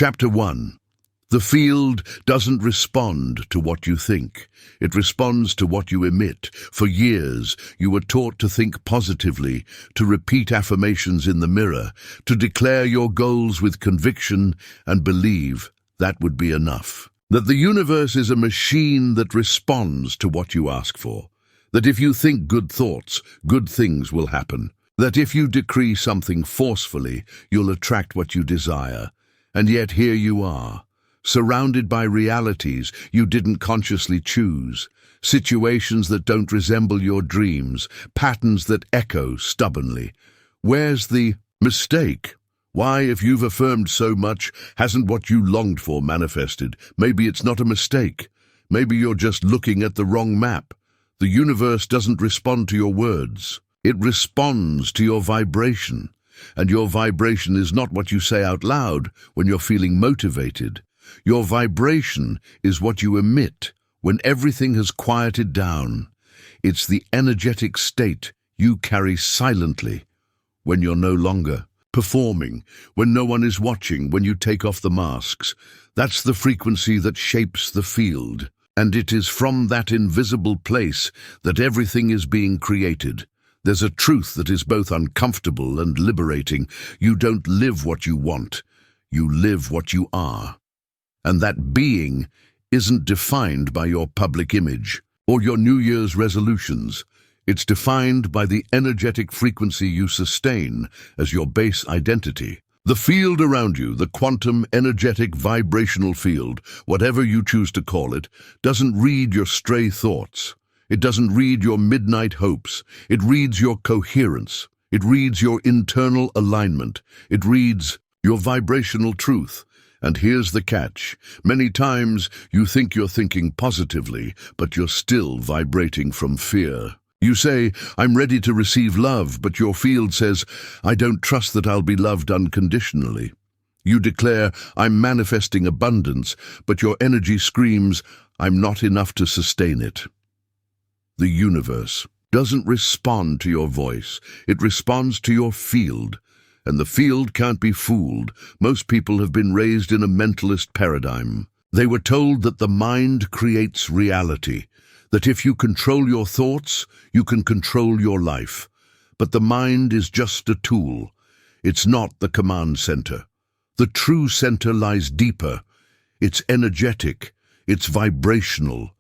Chapter 1. The field doesn't respond to what you think. It responds to what you emit. For years, you were taught to think positively, to repeat affirmations in the mirror, to declare your goals with conviction and believe that would be enough. That the universe is a machine that responds to what you ask for. That if you think good thoughts, good things will happen. That if you decree something forcefully, you'll attract what you desire. And yet here you are, surrounded by realities you didn't consciously choose, situations that don't resemble your dreams, patterns that echo stubbornly. Where's the mistake? Why, if you've affirmed so much, hasn't what you longed for manifested? Maybe it's not a mistake. Maybe you're just looking at the wrong map. The universe doesn't respond to your words. It responds to your vibration. And your vibration is not what you say out loud when you're feeling motivated. Your vibration is what you emit when everything has quieted down. It's the energetic state you carry silently when you're no longer performing, when no one is watching, when you take off the masks. That's the frequency that shapes the field. And it is from that invisible place that everything is being created. There's a truth that is both uncomfortable and liberating. You don't live what you want. You live what you are. And that being isn't defined by your public image or your New Year's resolutions. It's defined by the energetic frequency you sustain as your base identity. The field around you, the quantum energetic vibrational field, whatever you choose to call it, doesn't read your stray thoughts. It doesn't read your midnight hopes. It reads your coherence. It reads your internal alignment. It reads your vibrational truth. And here's the catch. Many times you think you're thinking positively, but you're still vibrating from fear. You say, I'm ready to receive love, but your field says, I don't trust that I'll be loved unconditionally. You declare, I'm manifesting abundance, but your energy screams, I'm not enough to sustain it. The universe doesn't respond to your voice. It responds to your field. And the field can't be fooled. Most people have been raised in a mentalist paradigm. They were told that the mind creates reality, that if you control your thoughts, you can control your life. But the mind is just a tool. It's not the command center. The true center lies deeper. It's energetic. It's vibrational.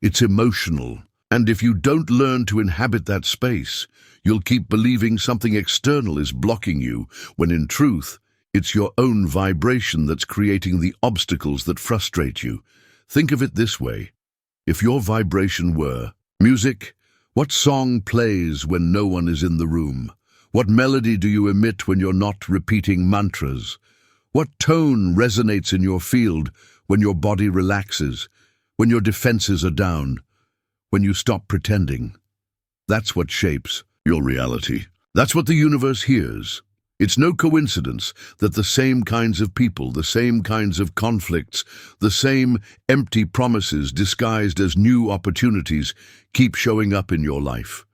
It's emotional. And if you don't learn to inhabit that space, you'll keep believing something external is blocking you, when in truth, it's your own vibration that's creating the obstacles that frustrate you. Think of it this way. If your vibration were music, what song plays when no one is in the room? What melody do you emit when you're not repeating mantras? What tone resonates in your field when your body relaxes, when your defenses are down? When you stop pretending? That's what shapes your reality. That's what the universe hears. It's no coincidence that the same kinds of people, the same kinds of conflicts, the same empty promises disguised as new opportunities keep showing up in your life.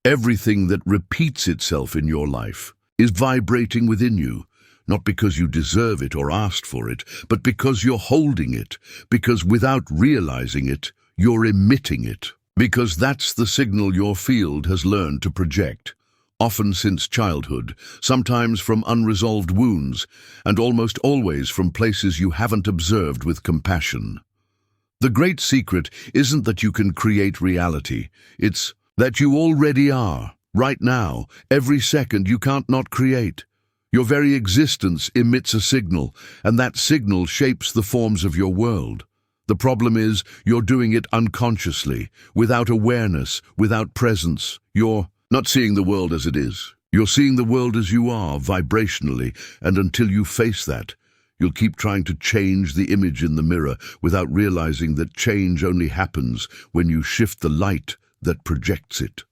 Everything that repeats itself in your life is vibrating within you, not because you deserve it or asked for it, but because you're holding it, because without realizing it, you're emitting it, because that's the signal your field has learned to project, often since childhood, sometimes from unresolved wounds, and almost always from places you haven't observed with compassion. The great secret isn't that you can create reality, it's that you already are, right now, every second you can't not create. Your very existence emits a signal, and that signal shapes the forms of your world. The problem is, you're doing it unconsciously, without awareness, without presence. You're not seeing the world as it is. You're seeing the world as you are, vibrationally, and until you face that, you'll keep trying to change the image in the mirror without realizing that change only happens when you shift the light that projects it.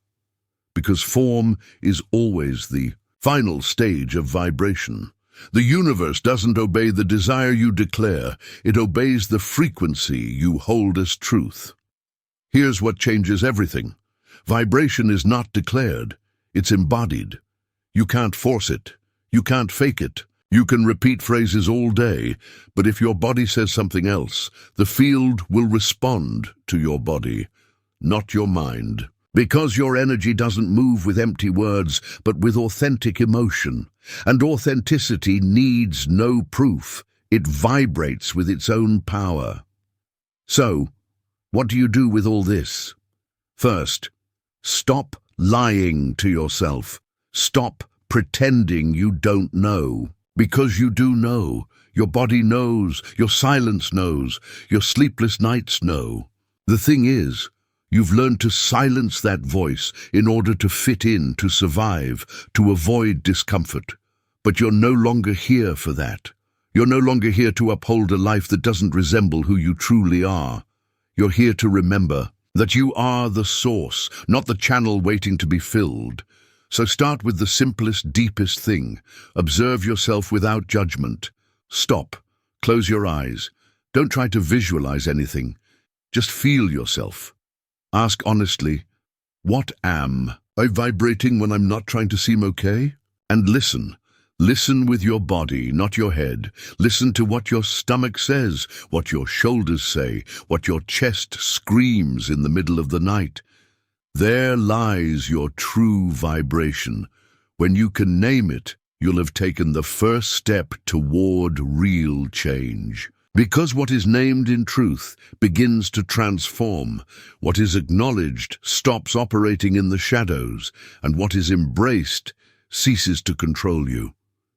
Because form is always the final stage of vibration. The universe doesn't obey the desire you declare, it obeys the frequency you hold as truth. Here's what changes everything. Vibration is not declared, it's embodied. You can't force it, you can't fake it, You can repeat phrases all day, but if your body says something else, the field will respond to your body, not your mind. Because your energy doesn't move with empty words, but with authentic emotion. And authenticity needs no proof. It vibrates with its own power. So, what do you do with all this? First, stop lying to yourself. Stop pretending you don't know. Because you do know. Your body knows. Your silence knows. Your sleepless nights know. The thing is, you've learned to silence that voice in order to fit in, to survive, to avoid discomfort. But you're no longer here for that. You're no longer here to uphold a life that doesn't resemble who you truly are. You're here to remember that you are the source, not the channel waiting to be filled. So start with the simplest, deepest thing. Observe yourself without judgment. Stop. Close your eyes. Don't try to visualize anything. Just feel yourself. Ask honestly, what am I vibrating when I'm not trying to seem okay? And listen. Listen with your body, not your head. Listen to what your stomach says, what your shoulders say, what your chest screams in the middle of the night. There lies your true vibration. When you can name it, you'll have taken the first step toward real change. Because what is named in truth begins to transform. What is acknowledged stops operating in the shadows, and what is embraced ceases to control you.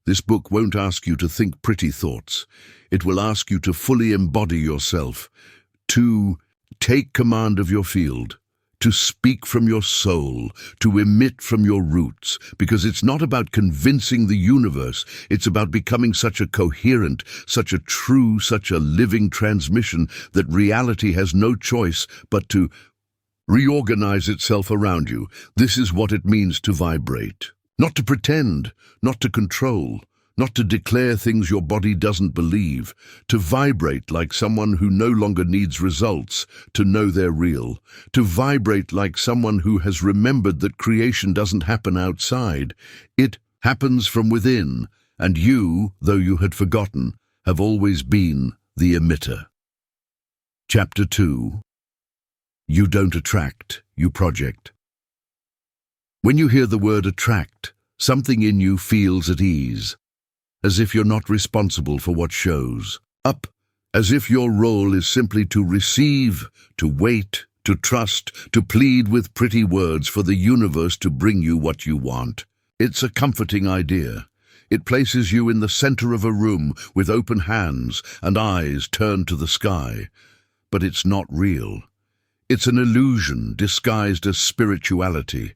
This book won't ask you to think pretty thoughts. It will ask you to fully embody yourself, to take command of your field, to speak from your soul, to emit from your roots, because it's not about convincing the universe, it's about becoming such a coherent, such a true, such a living transmission that reality has no choice but to reorganize itself around you. This is what it means to vibrate. Not to pretend, not to control, not to declare things your body doesn't believe, to vibrate like someone who no longer needs results to know they're real, to vibrate like someone who has remembered that creation doesn't happen outside. It happens from within, and you, though you had forgotten, have always been the emitter. Chapter 2. You don't attract, you project. When you hear the word attract, something in you feels at ease, as if you're not responsible for what shows up, as if your role is simply to receive, to wait, to trust, to plead with pretty words for the universe to bring you what you want. It's a comforting idea. It places you in the center of a room with open hands and eyes turned to the sky. But it's not real. It's an illusion disguised as spirituality.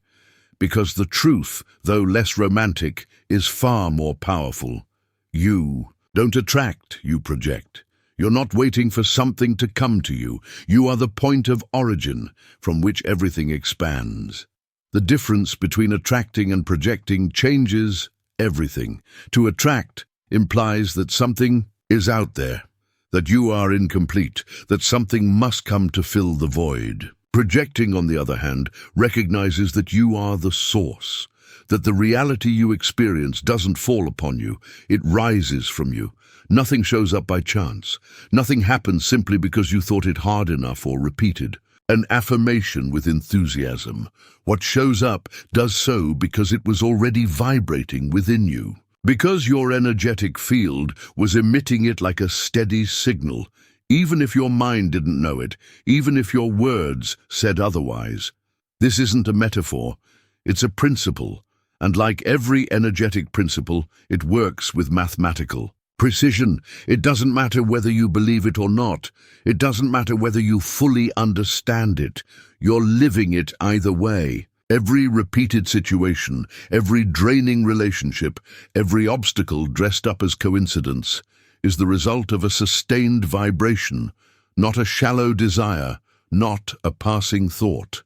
Because the truth, though less romantic, is far more powerful. You don't attract, you project. You're not waiting for something to come to you. You are the point of origin from which everything expands. The difference between attracting and projecting changes everything. To attract implies that something is out there, that you are incomplete, that something must come to fill the void. Projecting, on the other hand, recognizes that you are the source, that the reality you experience doesn't fall upon you, it rises from you. Nothing shows up by chance. Nothing happens simply because you thought it hard enough or repeated. An affirmation with enthusiasm. What shows up does so because it was already vibrating within you. Because your energetic field was emitting it like a steady signal, even if your mind didn't know it, even if your words said otherwise. This isn't a metaphor, it's a principle, and like every energetic principle, it works with mathematical precision. It doesn't matter whether you believe it or not. It doesn't matter whether you fully understand it. You're living it either way. Every repeated situation, every draining relationship, every obstacle dressed up as coincidence is the result of a sustained vibration, not a shallow desire, not a passing thought,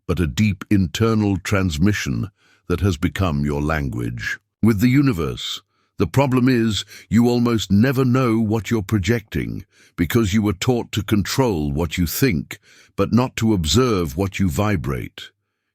but a deep internal transmission that has become your language. With the universe, the problem is you almost never know what you're projecting because you were taught to control what you think, but not to observe what you vibrate.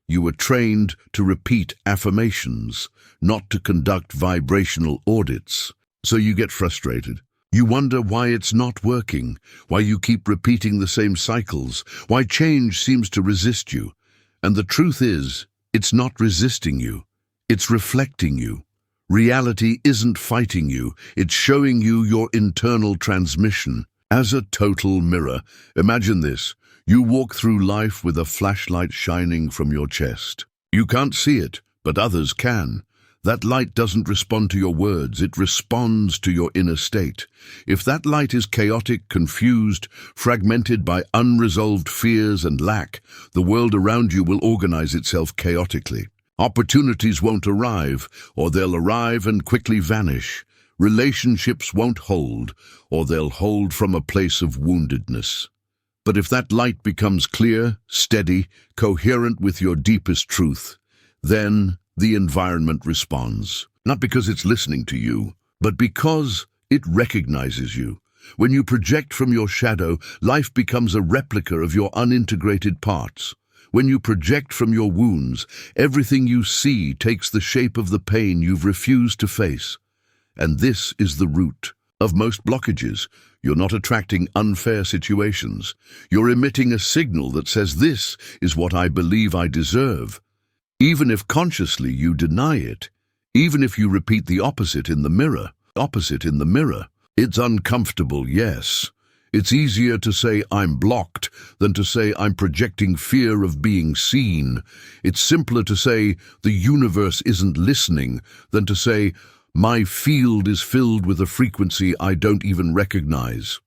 You were trained to repeat affirmations, not to conduct vibrational audits. So you get frustrated. You wonder why it's not working, why you keep repeating the same cycles, why change seems to resist you. And the truth is, it's not resisting you, it's reflecting you. Reality isn't fighting you, it's showing you your internal transmission. As a total mirror, imagine this. You walk through life with a flashlight shining from your chest. You can't see it, but others can. That light doesn't respond to your words, it responds to your inner state. If that light is chaotic, confused, fragmented by unresolved fears and lack, the world around you will organize itself chaotically. Opportunities won't arrive, or they'll arrive and quickly vanish. Relationships won't hold, or they'll hold from a place of woundedness. But if that light becomes clear, steady, coherent with your deepest truth, then the environment responds. Not because it's listening to you, but because it recognizes you. When you project from your shadow, life becomes a replica of your unintegrated parts. When you project from your wounds, everything you see takes the shape of the pain you've refused to face. And this is the root of most blockages. You're not attracting unfair situations. You're emitting a signal that says, "This is what I believe I deserve." Even if consciously you deny it, even if you repeat the opposite in the mirror, it's uncomfortable, yes. It's easier to say I'm blocked than to say I'm projecting fear of being seen. It's simpler to say the universe isn't listening than to say my field is filled with a frequency I don't even recognize.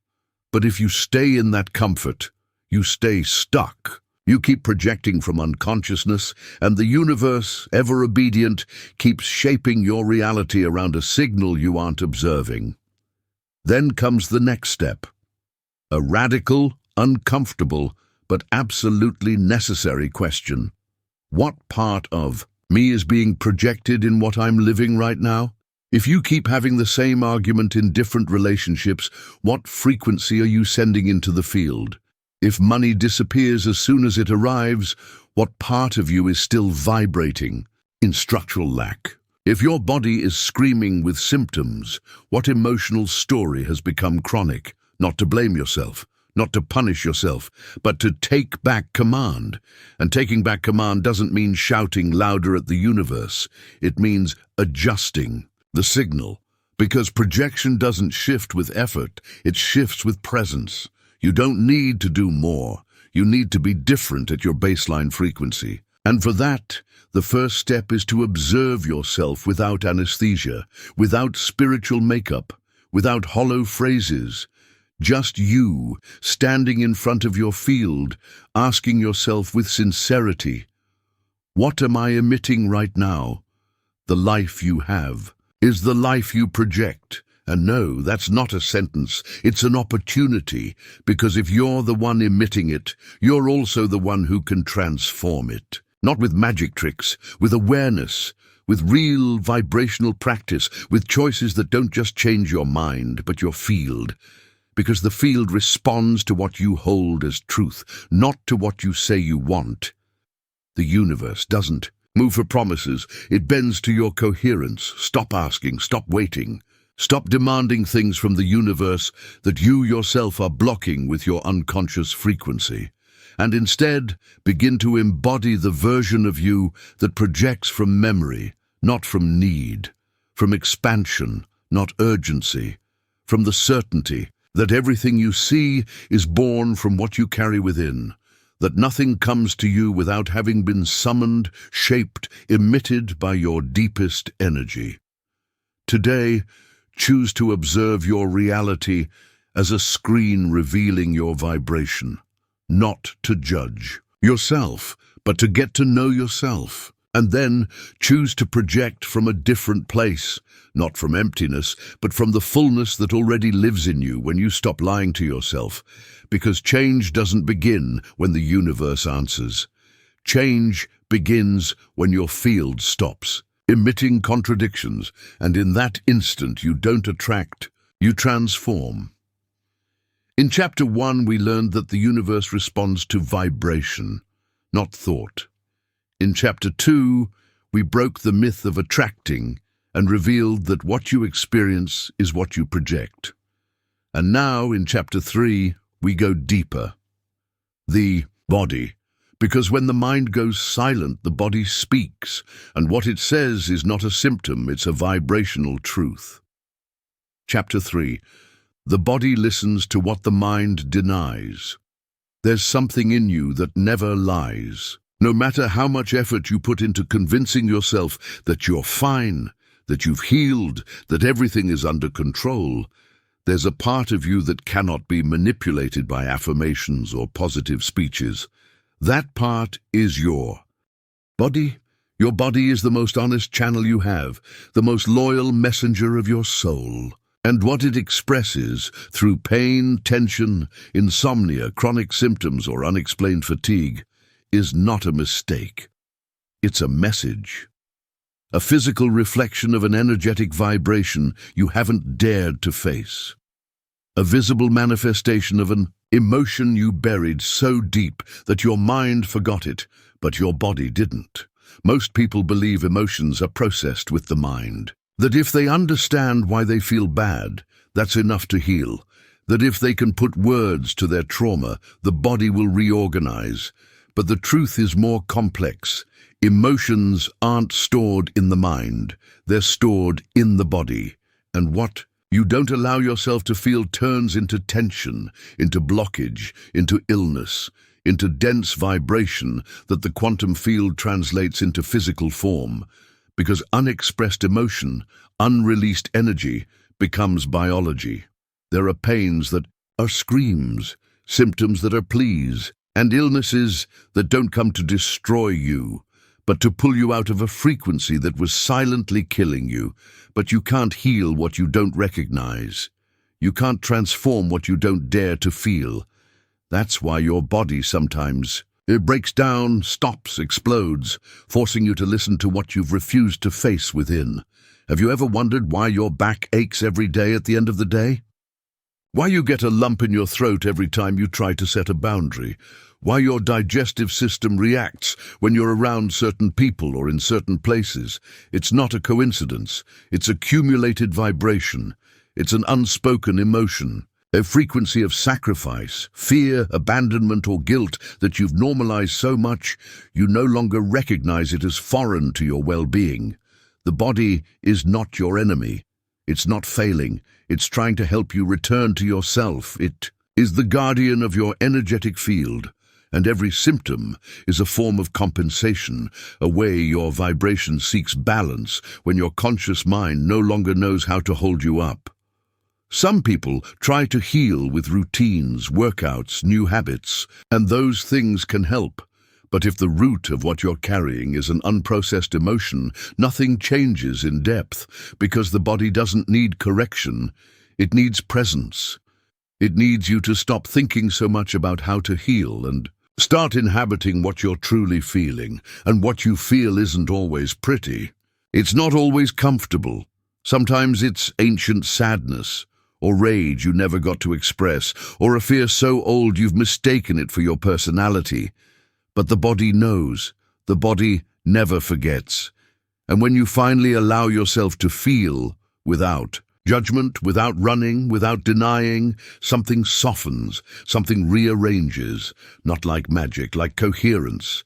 But if you stay in that comfort, you stay stuck. You keep projecting from unconsciousness, and the universe, ever obedient, keeps shaping your reality around a signal you aren't observing. Then comes the next step. A radical, uncomfortable, but absolutely necessary question. What part of me is being projected in what I'm living right now? If you keep having the same argument in different relationships, what frequency are you sending into the field? If money disappears as soon as it arrives, what part of you is still vibrating in structural lack? If your body is screaming with symptoms, what emotional story has become chronic? Not to blame yourself, not to punish yourself, but to take back command. And taking back command doesn't mean shouting louder at the universe. It means adjusting the signal. Because projection doesn't shift with effort, it shifts with presence. You don't need to do more. You need to be different at your baseline frequency. And for that, the first step is to observe yourself without anesthesia, without spiritual makeup, without hollow phrases. Just you, standing in front of your field, asking yourself with sincerity, what am I emitting right now? The life you have is the life you project. And no, that's not a sentence, it's an opportunity, because if you're the one emitting it, you're also the one who can transform it. Not with magic tricks, with awareness, with real vibrational practice, with choices that don't just change your mind, but your field. Because the field responds to what you hold as truth, not to what you say you want. The universe doesn't move for promises, it bends to your coherence. Stop asking, stop waiting. Stop demanding things from the universe that you yourself are blocking with your unconscious frequency, and instead begin to embody the version of you that projects from memory, not from need, from expansion, not urgency, from the certainty that everything you see is born from what you carry within, that nothing comes to you without having been summoned, shaped, emitted by your deepest energy. Today, choose to observe your reality as a screen revealing your vibration, not to judge yourself, but to get to know yourself. And then choose to project from a different place, not from emptiness, but from the fullness that already lives in you when you stop lying to yourself. Because change doesn't begin when the universe answers. Change begins when your field stops emitting contradictions, and in that instant you don't attract, you transform. In Chapter 1, we learned that the universe responds to vibration, not thought. In Chapter 2, we broke the myth of attracting and revealed that what you experience is what you project. And now, in Chapter 3, we go deeper. The body. Because when the mind goes silent, the body speaks, and what it says is not a symptom, it's a vibrational truth. Chapter 3. The body listens to what the mind denies. There's something in you that never lies. No matter how much effort you put into convincing yourself that you're fine, that you've healed, that everything is under control, there's a part of you that cannot be manipulated by affirmations or positive speeches. That part is your body. Your body is the most honest channel you have, the most loyal messenger of your soul. And what it expresses through pain, tension, insomnia, chronic symptoms, or unexplained fatigue is not a mistake. It's a message. A physical reflection of an energetic vibration you haven't dared to face. A visible manifestation of an emotion you buried so deep that your mind forgot it, but your body didn't. Most people believe emotions are processed with the mind. That if they understand why they feel bad, that's enough to heal. That if they can put words to their trauma, the body will reorganize. But the truth is more complex. Emotions aren't stored in the mind. They're stored in the body. And what you don't allow yourself to feel turns into tension, into blockage, into illness, into dense vibration that the quantum field translates into physical form. Because unexpressed emotion, unreleased energy, becomes biology. There are pains that are screams, symptoms that are pleas, and illnesses that don't come to destroy you, but to pull you out of a frequency that was silently killing you. But you can't heal what you don't recognize. You can't transform what you don't dare to feel. That's why your body sometimes it breaks down, stops, explodes, forcing you to listen to what you've refused to face within. Have you ever wondered why your back aches every day at the end of the day? Why you get a lump in your throat every time you try to set a boundary? Why your digestive system reacts when you're around certain people or in certain places? It's not a coincidence. It's accumulated vibration. It's an unspoken emotion. A frequency of sacrifice, fear, abandonment, or guilt that you've normalized so much you no longer recognize it as foreign to your well-being. The body is not your enemy. It's not failing. It's trying to help you return to yourself. It is the guardian of your energetic field, and every symptom is a form of compensation, a way your vibration seeks balance when your conscious mind no longer knows how to hold you up. Some people try to heal with routines, workouts, new habits, and those things can help. But if the root of what you're carrying is an unprocessed emotion, nothing changes in depth, because the body doesn't need correction. It needs presence. It needs you to stop thinking so much about how to heal and start inhabiting what you're truly feeling. And what you feel isn't always pretty. It's not always comfortable. Sometimes it's ancient sadness, or rage you never got to express, or a fear so old you've mistaken it for your personality. But the body knows. The body never forgets. And when you finally allow yourself to feel without judgment, without running, without denying, something softens, something rearranges, not like magic, like coherence.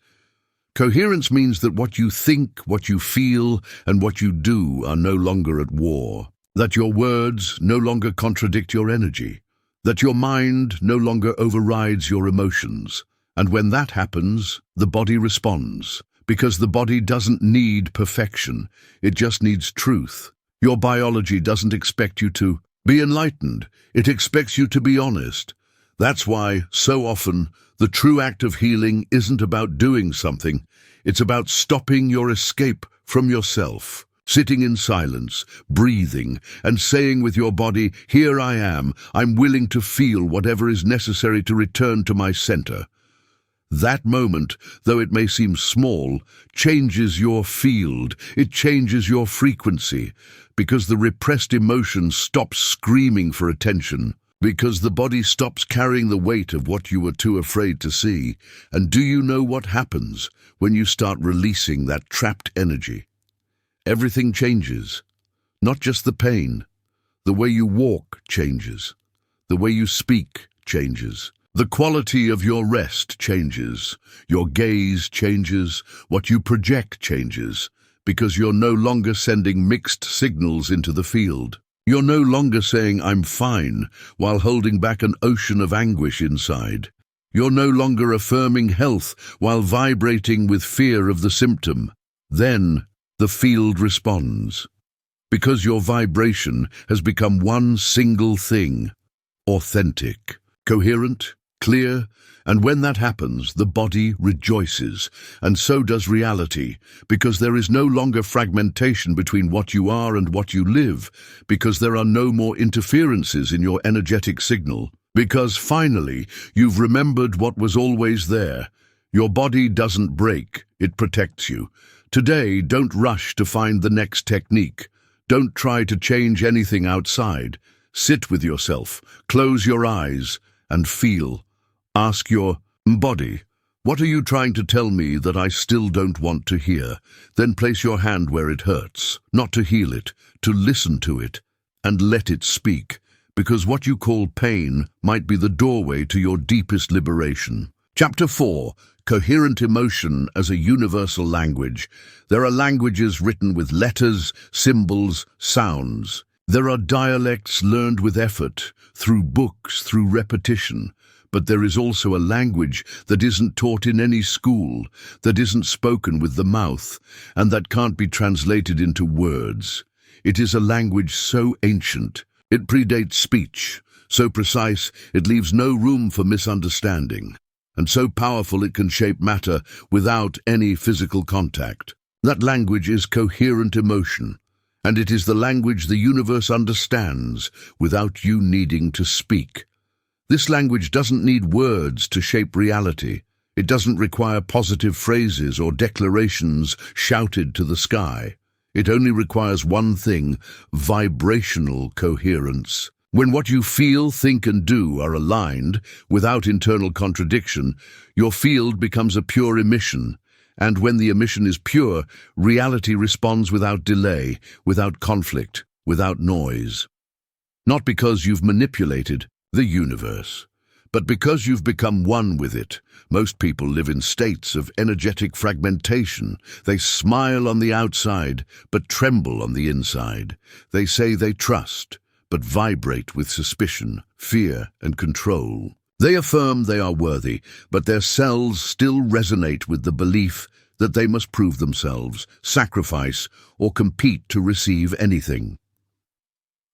Coherence means that what you think, what you feel, and what you do are no longer at war, that your words no longer contradict your energy, that your mind no longer overrides your emotions. And when that happens, the body responds, because the body doesn't need perfection, it just needs truth. Your biology doesn't expect you to be enlightened, it expects you to be honest. That's why, so often, the true act of healing isn't about doing something, it's about stopping your escape from yourself, sitting in silence, breathing, and saying with your body, "Here I am, I'm willing to feel whatever is necessary to return to my center." That moment, though it may seem small, changes your field, it changes your frequency, because the repressed emotion stops screaming for attention, because the body stops carrying the weight of what you were too afraid to see. And do you know what happens when you start releasing that trapped energy? Everything changes. Not just the pain. The way you walk changes. The way you speak changes. The quality of your rest changes. Your gaze changes. What you project changes. Because you're no longer sending mixed signals into the field. You're no longer saying, "I'm fine," while holding back an ocean of anguish inside. You're no longer affirming health while vibrating with fear of the symptom. Then the field responds. Because your vibration has become one single thing: authentic, coherent, clear, and when that happens, the body rejoices, and so does reality, because there is no longer fragmentation between what you are and what you live, because there are no more interferences in your energetic signal, because finally you've remembered what was always there. Your body doesn't break, it protects you. Today, don't rush to find the next technique. Don't try to change anything outside. Sit with yourself, close your eyes, and feel. Ask your body, "What are you trying to tell me that I still don't want to hear?" Then place your hand where it hurts, not to heal it, to listen to it, and let it speak, because what you call pain might be the doorway to your deepest liberation. Chapter 4. Coherent Emotion as a Universal Language. There are languages written with letters, symbols, sounds. There are dialects learned with effort, through books, through repetition. But there is also a language that isn't taught in any school, that isn't spoken with the mouth, and that can't be translated into words. It is a language so ancient, it predates speech, so precise it leaves no room for misunderstanding, and so powerful it can shape matter without any physical contact. That language is coherent emotion, and it is the language the universe understands without you needing to speak. This language doesn't need words to shape reality. It doesn't require positive phrases or declarations shouted to the sky. It only requires one thing: vibrational coherence. When what you feel, think, and do are aligned, without internal contradiction, your field becomes a pure emission. And when the emission is pure, reality responds without delay, without conflict, without noise. Not because you've manipulated the universe, but because you've become one with it. Most people live in states of energetic fragmentation. They smile on the outside, but tremble on the inside. They say they trust, but vibrate with suspicion, fear, and control. They affirm they are worthy, but their cells still resonate with the belief that they must prove themselves, sacrifice, or compete to receive anything.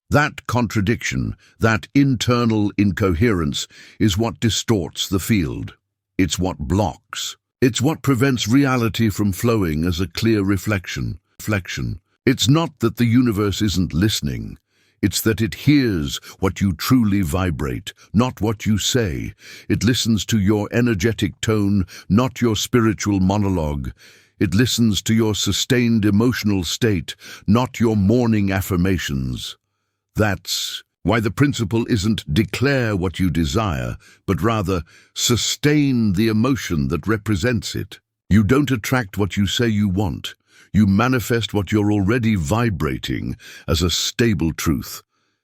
That contradiction, that internal incoherence, is what distorts the field. It's what blocks. It's what prevents reality from flowing as a clear reflection. It's not that the universe isn't listening. It's that it hears what you truly vibrate, not what you say. It listens to your energetic tone, not your spiritual monologue. It listens to your sustained emotional state, not your morning affirmations. That's why the principle isn't declare what you desire, but rather sustain the emotion that represents it. You don't attract what you say you want. You manifest what you're already vibrating as a stable truth.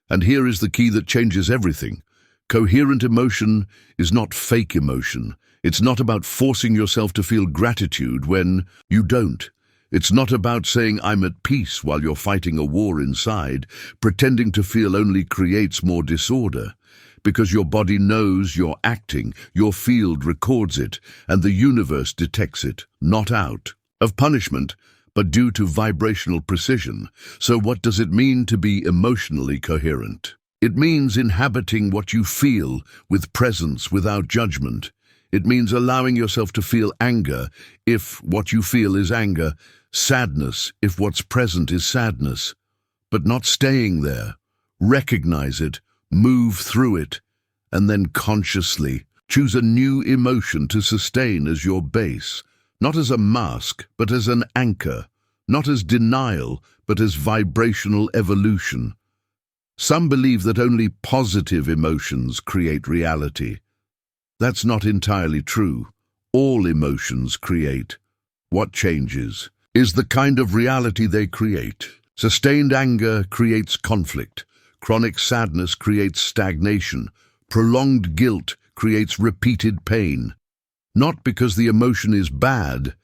And here is the key that changes everything. Coherent emotion is not fake emotion. It's not about forcing yourself to feel gratitude when you don't. It's not about saying "I'm at peace" while you're fighting a war inside. Pretending to feel only creates more disorder. Because your body knows you're acting, your field records it, and the universe detects it, not out of punishment, but due to vibrational precision. So what does it mean to be emotionally coherent? It means inhabiting what you feel with presence without judgment. It means allowing yourself to feel anger if what you feel is anger, sadness if what's present is sadness, but not staying there. Recognize it, move through it, and then consciously choose a new emotion to sustain as your base, not as a mask, but as an anchor, not as denial, but as vibrational evolution. Some believe that only positive emotions create reality. That's not entirely true. All emotions create. What changes is the kind of reality they create. Sustained anger creates conflict. Chronic sadness creates stagnation. Prolonged guilt creates repeated pain. Not because the emotion is bad,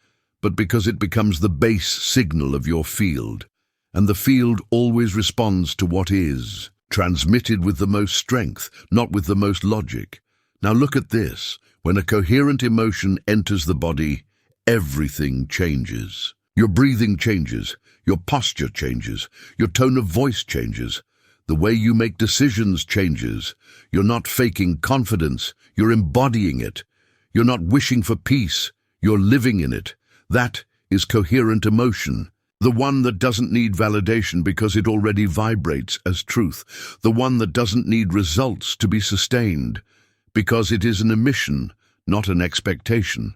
but because it becomes the base signal of your field. And the field always responds to what is, transmitted with the most strength, not with the most logic. Now look at this. When a coherent emotion enters the body, everything changes. Your breathing changes, your posture changes, your tone of voice changes, the way you make decisions changes. You're not faking confidence, you're embodying it. You're not wishing for peace, you're living in it. That is coherent emotion. The one that doesn't need validation because it already vibrates as truth. The one that doesn't need results to be sustained because it is an emission, not an expectation.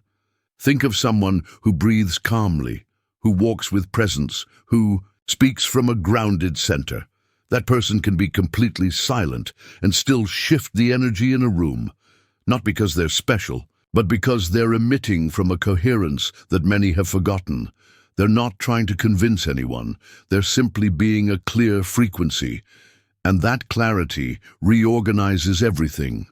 Think of someone who breathes calmly, who walks with presence, who speaks from a grounded center. That person can be completely silent and still shift the energy in a room, not because they're special, but because they're emitting from a coherence that many have forgotten. They're not trying to convince anyone. They're simply being a clear frequency. And that clarity reorganizes everything.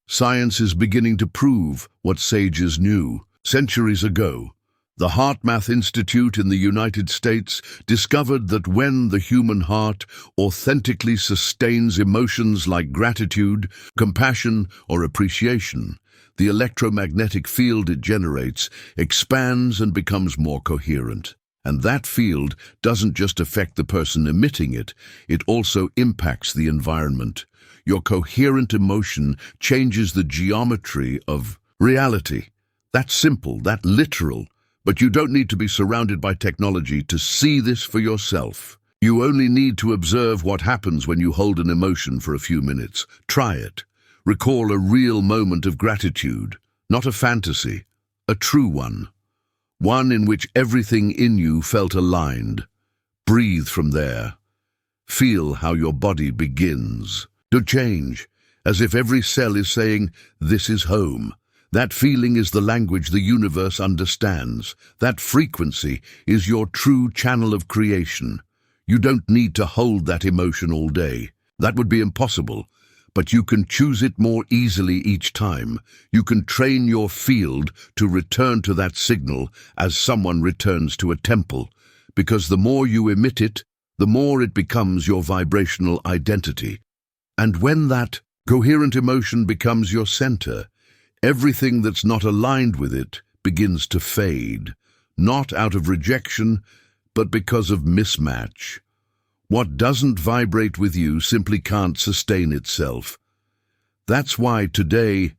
Science is beginning to prove what sages knew. Centuries ago, the HeartMath Institute in the United States discovered that when the human heart authentically sustains emotions like gratitude, compassion, or appreciation, the electromagnetic field it generates expands and becomes more coherent. And that field doesn't just affect the person emitting it, it also impacts the environment. Your coherent emotion changes the geometry of reality. That's simple, that literal. But you don't need to be surrounded by technology to see this for yourself. You only need to observe what happens when you hold an emotion for a few minutes. Try it. Recall a real moment of gratitude, not a fantasy, a true one. One in which everything in you felt aligned. Breathe from there. Feel how your body begins to change, as if every cell is saying, "This is home." That feeling is the language the universe understands. That frequency is your true channel of creation. You don't need to hold that emotion all day. That would be impossible. But you can choose it more easily each time. You can train your field to return to that signal as someone returns to a temple, because the more you emit it, the more it becomes your vibrational identity. And when that coherent emotion becomes your center, everything that's not aligned with it begins to fade, not out of rejection, but because of mismatch. What doesn't vibrate with you simply can't sustain itself. That's why today,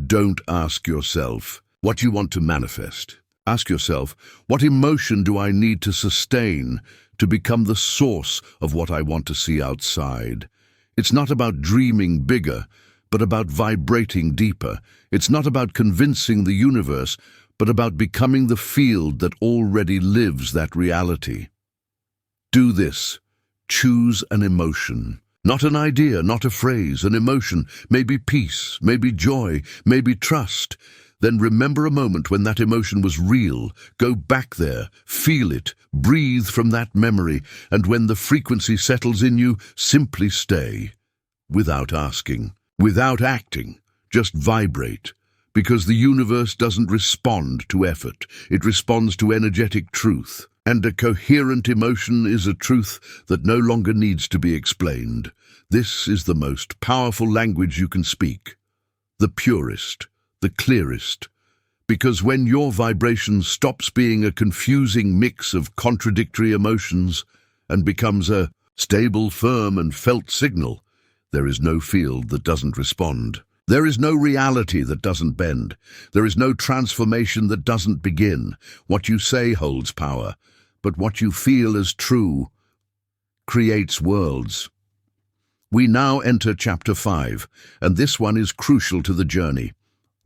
don't ask yourself what you want to manifest. Ask yourself, what emotion do I need to sustain to become the source of what I want to see outside? It's not about dreaming bigger, but about vibrating deeper. It's not about convincing the universe, but about becoming the field that already lives that reality. Do this. Choose an emotion. Not an idea, not a phrase, an emotion. Maybe peace, maybe joy, maybe trust. Then remember a moment when that emotion was real. Go back there, feel it, breathe from that memory, and when the frequency settles in you, simply stay. Without asking, without acting, just vibrate. Because the universe doesn't respond to effort, it responds to energetic truth. And a coherent emotion is a truth that no longer needs to be explained. This is the most powerful language you can speak, the purest, the clearest. Because when your vibration stops being a confusing mix of contradictory emotions and becomes a stable, firm, and felt signal, there is no field that doesn't respond. There is no reality that doesn't bend. There is no transformation that doesn't begin. What you say holds power, but what you feel as true creates worlds. We now enter Chapter 5, and this one is crucial to the journey.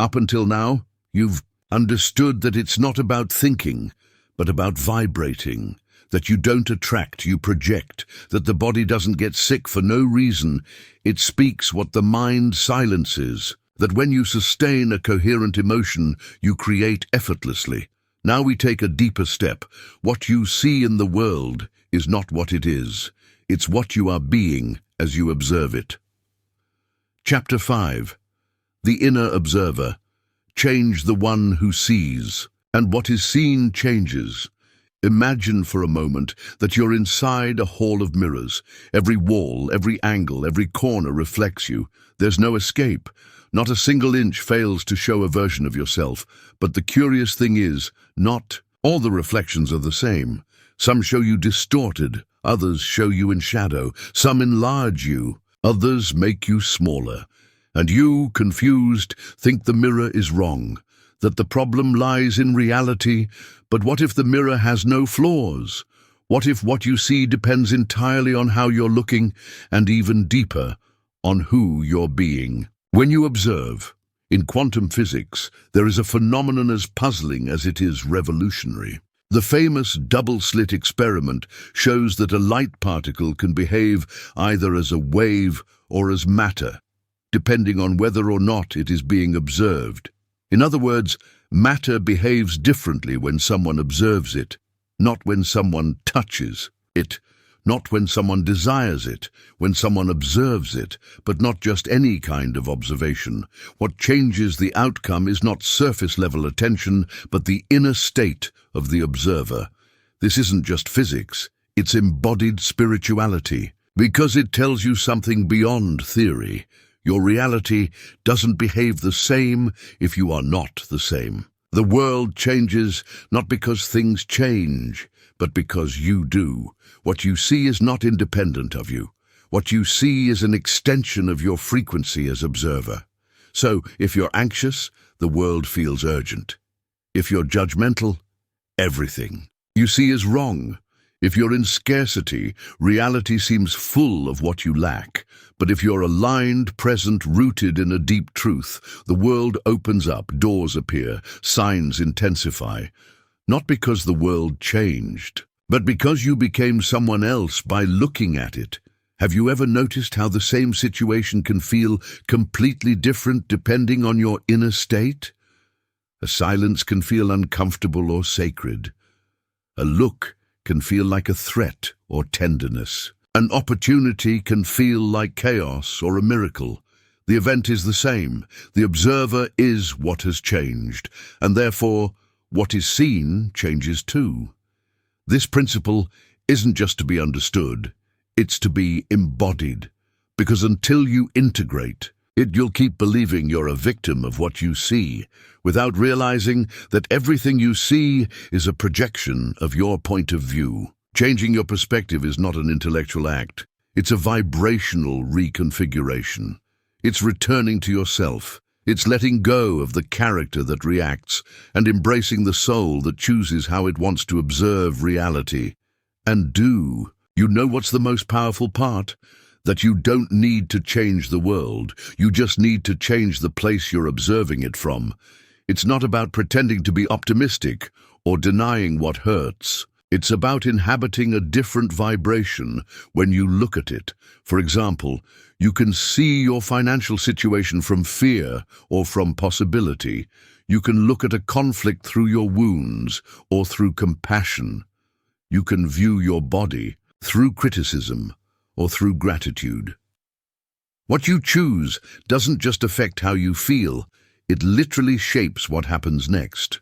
Up until now, you've understood that it's not about thinking, but about vibrating. That you don't attract, you project. That the body doesn't get sick for no reason. It speaks what the mind silences. That when you sustain a coherent emotion, you create effortlessly. Now we take a deeper step. What you see in the world is not what it is. It's what you are being as you observe it. Chapter 5. The Inner Observer. Change the one who sees, and what is seen changes. Imagine for a moment that you're inside a hall of mirrors. Every wall, every angle, every corner reflects you. There's no escape. Not a single inch fails to show a version of yourself. But the curious thing is, not all the reflections are the same. Some show you distorted, others show you in shadow. Some enlarge you, others make you smaller. And you, confused, think the mirror is wrong, that the problem lies in reality. But what if the mirror has no flaws? What if what you see depends entirely on how you're looking, and even deeper, on who you're being? When you observe, in quantum physics, there is a phenomenon as puzzling as it is revolutionary. The famous double-slit experiment shows that a light particle can behave either as a wave or as matter, depending on whether or not it is being observed. In other words, matter behaves differently when someone observes it, not when someone touches it, not when someone desires it, when someone observes it, but not just any kind of observation. What changes the outcome is not surface-level attention, but the inner state of the observer. This isn't just physics, it's embodied spirituality, because it tells you something beyond theory. Your reality doesn't behave the same if you are not the same. The world changes not because things change, but because you do. What you see is not independent of you. What you see is an extension of your frequency as observer. So, if you're anxious, the world feels urgent. If you're judgmental, everything you see is wrong. If you're in scarcity, reality seems full of what you lack. But if you're aligned, present, rooted in a deep truth, the world opens up, doors appear, signs intensify. Not because the world changed, but because you became someone else by looking at it. Have you ever noticed how the same situation can feel completely different depending on your inner state? A silence can feel uncomfortable or sacred. A look can feel like a threat or tenderness. An opportunity can feel like chaos or a miracle. The event is the same. The observer is what has changed, and therefore, what is seen changes too. This principle isn't just to be understood, it's to be embodied. Because until you integrate it, you'll keep believing you're a victim of what you see, without realizing that everything you see is a projection of your point of view. Changing your perspective is not an intellectual act. It's a vibrational reconfiguration. It's returning to yourself. It's letting go of the character that reacts and embracing the soul that chooses how it wants to observe reality. And you know what's the most powerful part? That you don't need to change the world. You just need to change the place you're observing it from. It's not about pretending to be optimistic or denying what hurts. It's about inhabiting a different vibration when you look at it. For example, you can see your financial situation from fear or from possibility. You can look at a conflict through your wounds or through compassion. You can view your body through criticism or through gratitude. What you choose doesn't just affect how you feel, it literally shapes what happens next.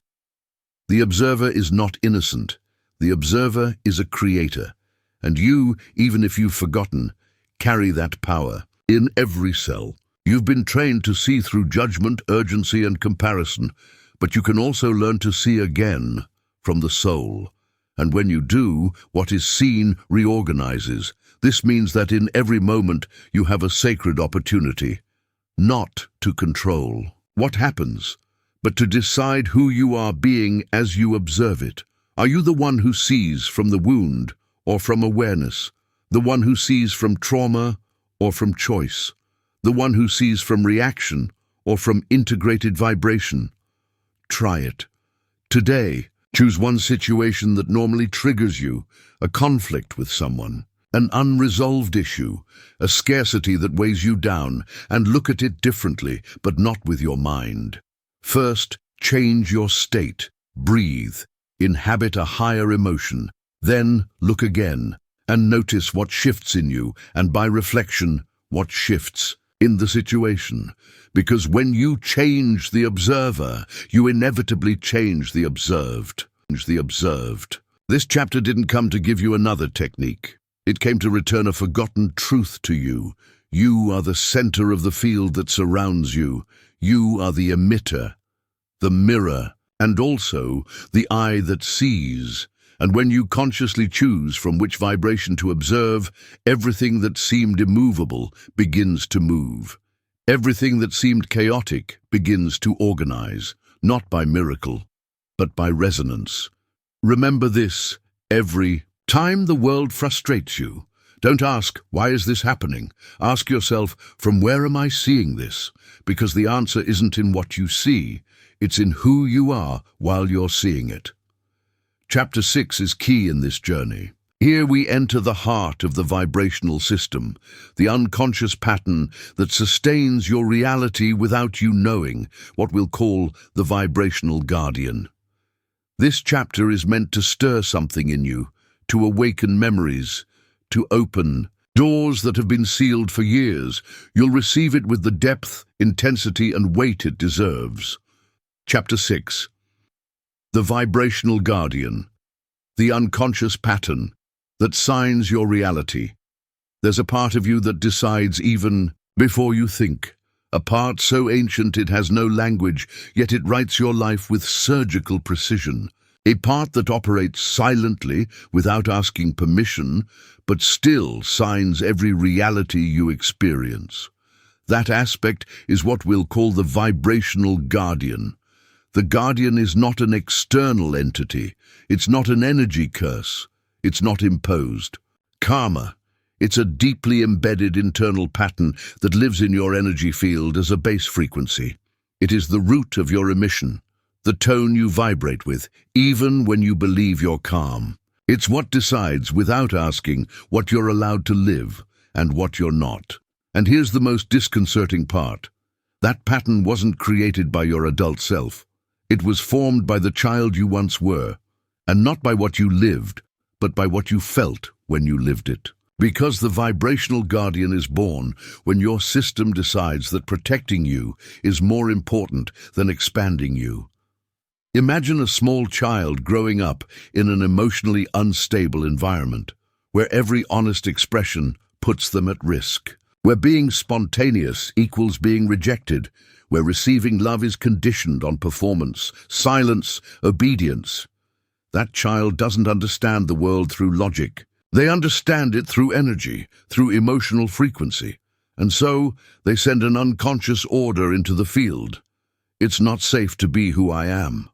The observer is not innocent. The observer is a creator, and you, even if you've forgotten, carry that power in every cell. You've been trained to see through judgment, urgency, and comparison, but you can also learn to see again from the soul. And when you do, what is seen reorganizes. This means that in every moment you have a sacred opportunity, not to control what happens, but to decide who you are being as you observe it. Are you the one who sees from the wound or from awareness? The one who sees from trauma or from choice? The one who sees from reaction or from integrated vibration? Try it. Today, choose one situation that normally triggers you, a conflict with someone, an unresolved issue, a scarcity that weighs you down, and look at it differently, but not with your mind. First, change your state. Breathe. Inhabit a higher emotion. Then look again. and notice what shifts in you, and by reflection, what shifts in the situation. Because when you change the observer, you inevitably change the observed. This chapter didn't come to give you another technique. It came to return a forgotten truth to you. You are the center of the field that surrounds you. You are the emitter, the mirror, and also the eye that sees. And when you consciously choose from which vibration to observe, everything that seemed immovable begins to move. Everything that seemed chaotic begins to organize, not by miracle, but by resonance. Remember this: every time the world frustrates you, don't ask, why is this happening? Ask yourself, from where am I seeing this? Because the answer isn't in what you see, it's in who you are while you're seeing it. Chapter 6 is key in this journey. Here we enter the heart of the vibrational system, the unconscious pattern that sustains your reality without you knowing, what we'll call the vibrational guardian. This chapter is meant to stir something in you, to awaken memories, to open doors that have been sealed for years. You'll receive it with the depth, intensity, and weight it deserves. Chapter 6. The vibrational guardian, the unconscious pattern that signs your reality. There's a part of you that decides even before you think, a part so ancient it has no language, yet it writes your life with surgical precision. A part that operates silently, without asking permission, but still signs every reality you experience. That aspect is what we'll call the vibrational guardian. The guardian is not an external entity. It's not an energy curse. It's not imposed. Karma. It's a deeply embedded internal pattern that lives in your energy field as a base frequency. It is the root of your emission, the tone you vibrate with, even when you believe you're calm. It's what decides, without asking, what you're allowed to live and what you're not. And here's the most disconcerting part. That pattern wasn't created by your adult self. It was formed by the child you once were, and not by what you lived, but by what you felt when you lived it. Because the vibrational guardian is born when your system decides that protecting you is more important than expanding you. Imagine a small child growing up in an emotionally unstable environment, where every honest expression puts them at risk, where being spontaneous equals being rejected, where receiving love is conditioned on performance, silence, obedience. That child doesn't understand the world through logic. They understand it through energy, through emotional frequency. And so they send an unconscious order into the field. It's not safe to be who I am.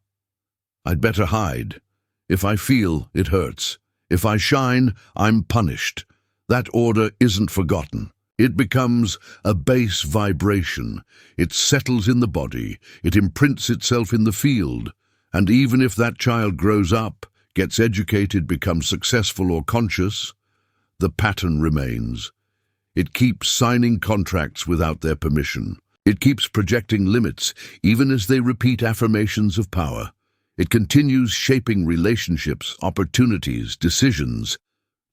I'd better hide. If I feel, it hurts. If I shine, I'm punished. That order isn't forgotten. It becomes a base vibration. It settles in the body. It imprints itself in the field. And even if that child grows up, gets educated, becomes successful or conscious, the pattern remains. It keeps signing contracts without their permission. It keeps projecting limits, even as they repeat affirmations of power. It continues shaping relationships, opportunities, decisions,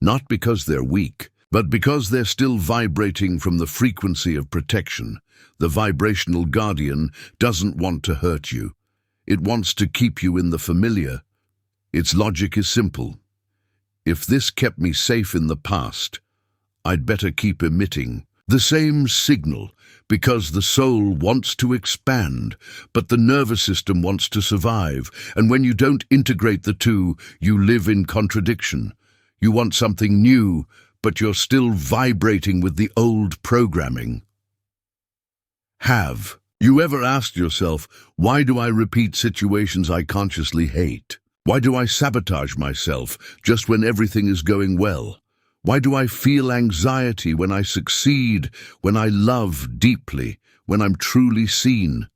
not because they're weak, but because they're still vibrating from the frequency of protection. The vibrational guardian doesn't want to hurt you. It wants to keep you in the familiar. Its logic is simple. If this kept me safe in the past, I'd better keep emitting the same signal, because the soul wants to expand, but the nervous system wants to survive. And when you don't integrate the two, you live in contradiction. You want something new, but you're still vibrating with the old programming. Have you ever asked yourself, why do I repeat situations I consciously hate? Why do I sabotage myself just when everything is going well? Why do I feel anxiety when I succeed, when I love deeply, when I'm truly seen?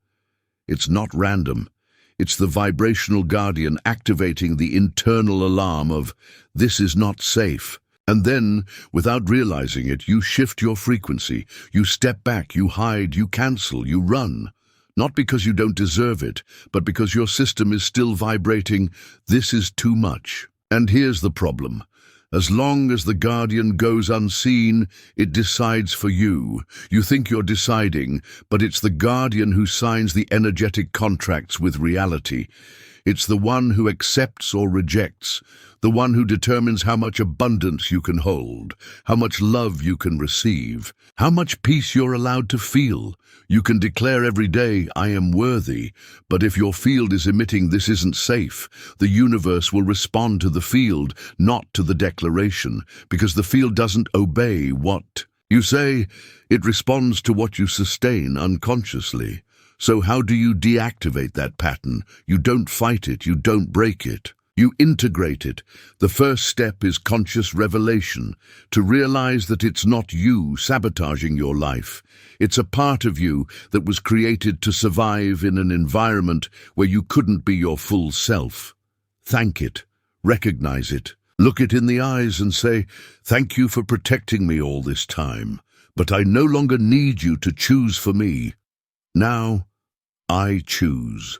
It's not random. It's the vibrational guardian activating the internal alarm of, this is not safe. And then, without realizing it, you shift your frequency. You step back, you hide, you cancel, you run. Not because you don't deserve it, but because your system is still vibrating, this is too much. And here's the problem. As long as the guardian goes unseen, it decides for you. You think you're deciding, but it's the guardian who signs the energetic contracts with reality. It's the one who accepts or rejects, the one who determines how much abundance you can hold, how much love you can receive, how much peace you're allowed to feel. You can declare every day, "I am worthy," but if your field is emitting "this isn't safe," the universe will respond to the field, not to the declaration, because the field doesn't obey what you say. It responds to what you sustain unconsciously. So how do you deactivate that pattern? You don't fight it, you don't break it. You integrate it. The first step is conscious revelation, to realize that it's not you sabotaging your life. It's a part of you that was created to survive in an environment where you couldn't be your full self. Thank it. Recognize it. Look it in the eyes and say, "Thank you for protecting me all this time, but I no longer need you to choose for me. Now, I choose."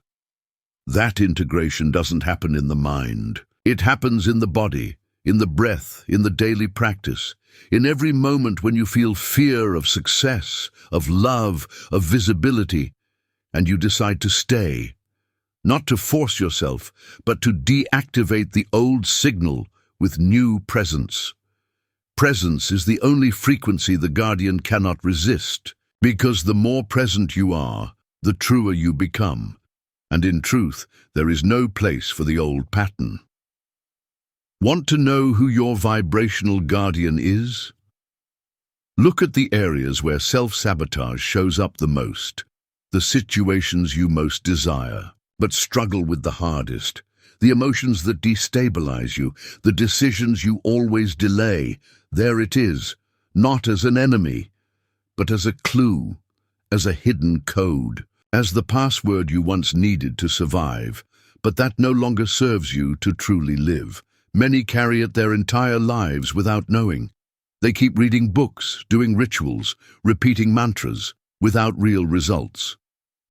That integration doesn't happen in the mind. It happens in the body, in the breath, in the daily practice, in every moment when you feel fear of success, of love, of visibility, and you decide to stay. Not to force yourself, but to deactivate the old signal with new presence. Presence is the only frequency the guardian cannot resist, because the more present you are, the truer you become. And in truth, there is no place for the old pattern. Want to know who your vibrational guardian is? Look at the areas where self-sabotage shows up the most, the situations you most desire, but struggle with the hardest, the emotions that destabilize you, the decisions you always delay. There it is, not as an enemy, but as a clue, as a hidden code. As the password you once needed to survive, but that no longer serves you to truly live. Many carry it their entire lives without knowing. They keep reading books, doing rituals, repeating mantras, without real results.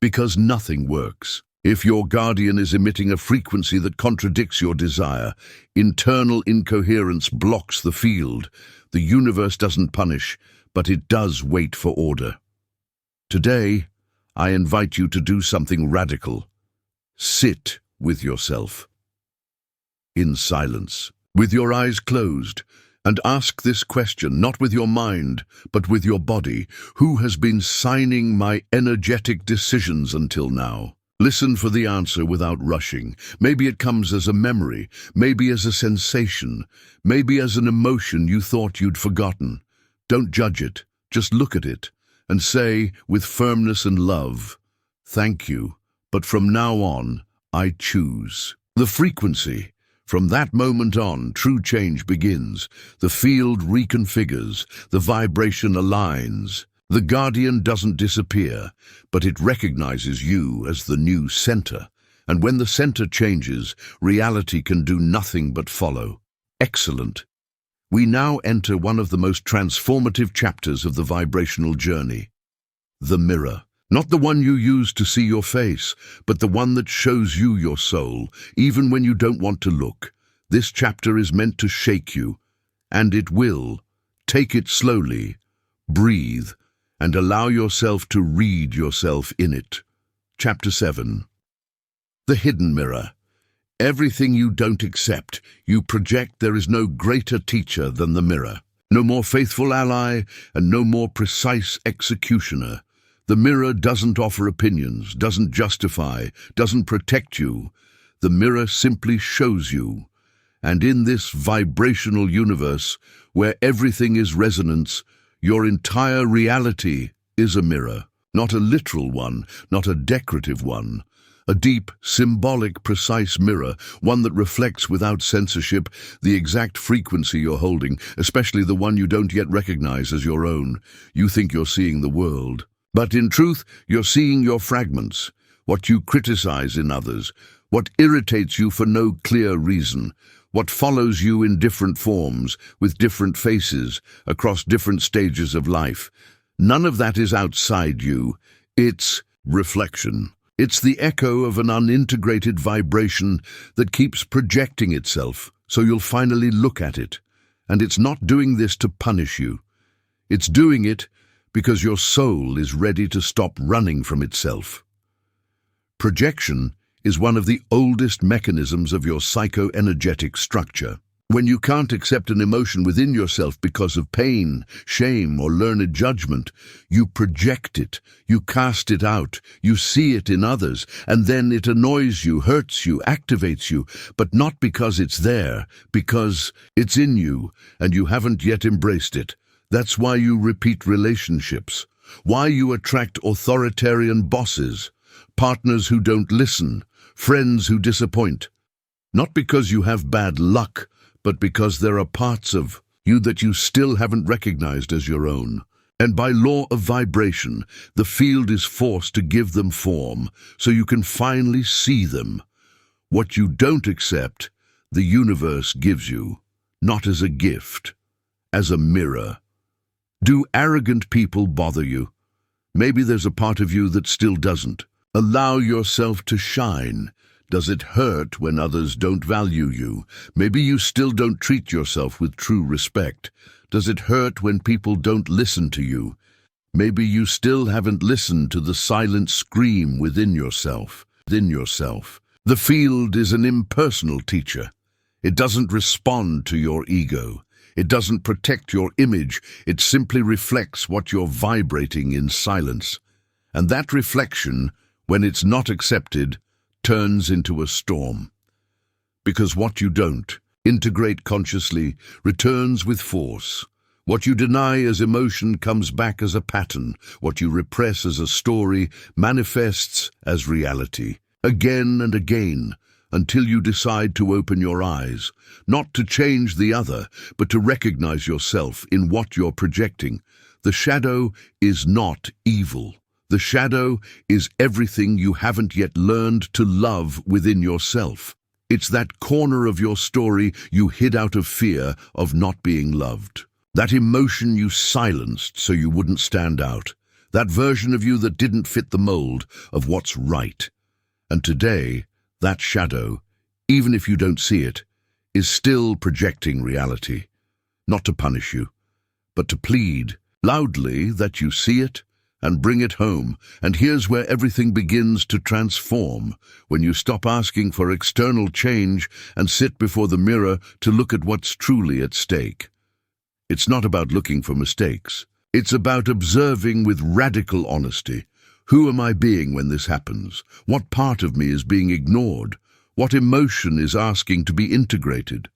Because nothing works. If your guardian is emitting a frequency that contradicts your desire, internal incoherence blocks the field. The universe doesn't punish, but it does wait for order. Today, I invite you to do something radical. Sit with yourself, in silence, with your eyes closed, and ask this question, not with your mind, but with your body. Who has been signing my energetic decisions until now? Listen for the answer without rushing. Maybe it comes as a memory, maybe as a sensation, maybe as an emotion you thought you'd forgotten. Don't judge it, just look at it. And say, with firmness and love, "Thank you, but from now on, I choose." The frequency. From that moment on, true change begins. The field reconfigures, the vibration aligns. The guardian doesn't disappear, but it recognizes you as the new center. And when the center changes, reality can do nothing but follow. Excellent. We now enter one of the most transformative chapters of the vibrational journey. The mirror. Not the one you use to see your face, but the one that shows you your soul, even when you don't want to look. This chapter is meant to shake you, and it will. Take it slowly, breathe, and allow yourself to read yourself in it. Chapter 7. The hidden mirror. Everything you don't accept, you project. There is no greater teacher than the mirror. No more faithful ally, and no more precise executioner. The mirror doesn't offer opinions, doesn't justify, doesn't protect you. The mirror simply shows you. And in this vibrational universe, where everything is resonance, your entire reality is a mirror. Not a literal one, not a decorative one. A deep, symbolic, precise mirror, one that reflects without censorship the exact frequency you're holding, especially the one you don't yet recognize as your own. You think you're seeing the world. But in truth, you're seeing your fragments, what you criticize in others, what irritates you for no clear reason, what follows you in different forms, with different faces, across different stages of life. None of that is outside you. It's reflection. It's the echo of an unintegrated vibration that keeps projecting itself, so you'll finally look at it. And it's not doing this to punish you. It's doing it because your soul is ready to stop running from itself. Projection is one of the oldest mechanisms of your psychoenergetic structure. When you can't accept an emotion within yourself because of pain, shame, or learned judgment, you project it, you cast it out, you see it in others, and then it annoys you, hurts you, activates you, but not because it's there, because it's in you, and you haven't yet embraced it. That's why you repeat relationships, why you attract authoritarian bosses, partners who don't listen, friends who disappoint. Not because you have bad luck, but because there are parts of you that you still haven't recognized as your own. And by law of vibration, the field is forced to give them form, so you can finally see them. What you don't accept, the universe gives you, not as a gift, as a mirror. Do arrogant people bother you? Maybe there's a part of you that still doesn't. Allow yourself to shine. Does it hurt when others don't value you? Maybe you still don't treat yourself with true respect. Does it hurt when people don't listen to you? Maybe you still haven't listened to the silent scream within yourself. The field is an impersonal teacher. It doesn't respond to your ego. It doesn't protect your image. It simply reflects what you're vibrating in silence. And that reflection, when it's not accepted, turns into a storm. Because what you don't integrate consciously returns with force. What you deny as emotion comes back as a pattern. What you repress as a story manifests as reality. Again and again, until you decide to open your eyes, not to change the other, but to recognize yourself in what you're projecting. The shadow is not evil. The shadow is everything you haven't yet learned to love within yourself. It's that corner of your story you hid out of fear of not being loved. That emotion you silenced so you wouldn't stand out. That version of you that didn't fit the mold of what's right. And today, that shadow, even if you don't see it, is still projecting reality. Not to punish you, but to plead loudly that you see it and bring it home. And here's where everything begins to transform, when you stop asking for external change and sit before the mirror to look at what's truly at stake. It's not about looking for mistakes. It's about observing with radical honesty. Who am I being when this happens? What part of me is being ignored? What emotion is asking to be integrated?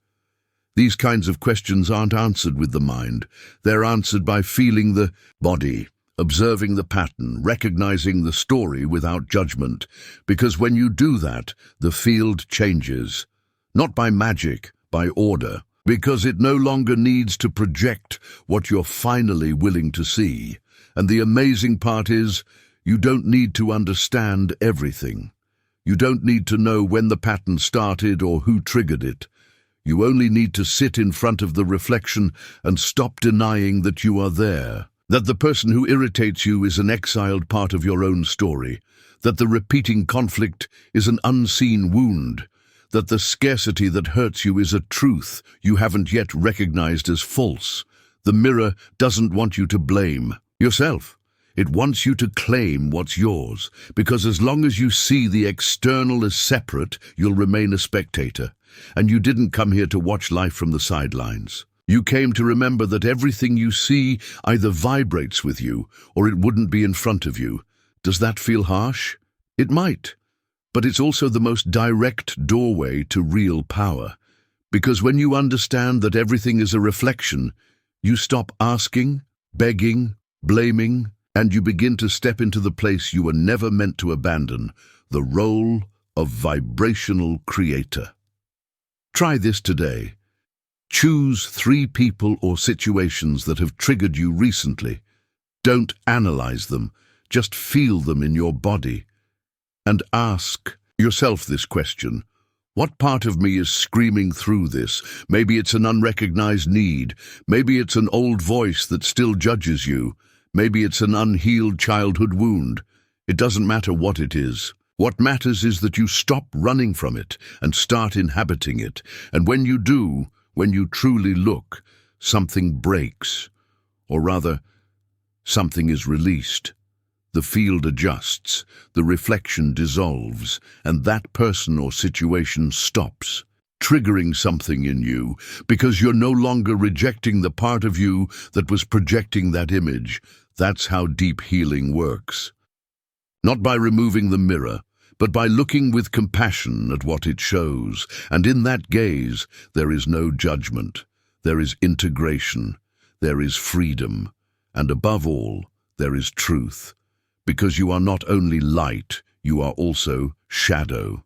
These kinds of questions aren't answered with the mind. They're answered by feeling the body, observing the pattern, recognizing the story without judgment. Because when you do that, the field changes. Not by magic, by order. Because it no longer needs to project what you're finally willing to see. And the amazing part is, you don't need to understand everything. You don't need to know when the pattern started or who triggered it. You only need to sit in front of the reflection and stop denying that you are there. That the person who irritates you is an exiled part of your own story. That the repeating conflict is an unseen wound. That the scarcity that hurts you is a truth you haven't yet recognized as false. The mirror doesn't want you to blame yourself. It wants you to claim what's yours, because as long as you see the external as separate, you'll remain a spectator. And you didn't come here to watch life from the sidelines. You came to remember that everything you see either vibrates with you, or it wouldn't be in front of you. Does that feel harsh? It might. But it's also the most direct doorway to real power. Because when you understand that everything is a reflection, you stop asking, begging, blaming, and you begin to step into the place you were never meant to abandon, the role of vibrational creator. Try this today. Choose 3 people or situations that have triggered you recently. Don't analyze them, just feel them in your body. And ask yourself this question. What part of me is screaming through this? Maybe it's an unrecognized need. Maybe it's an old voice that still judges you. Maybe it's an unhealed childhood wound. It doesn't matter what it is. What matters is that you stop running from it and start inhabiting it. And when you do, When you truly look, something breaks, or rather, something is released. The field adjusts, the reflection dissolves, and that person or situation stops, triggering something in you, because you're no longer rejecting the part of you that was projecting that image. That's how deep healing works. Not by removing the mirror, but by looking with compassion at what it shows, and in that gaze there is no judgment, there is integration, there is freedom, and above all, there is truth. Because you are not only light, you are also shadow.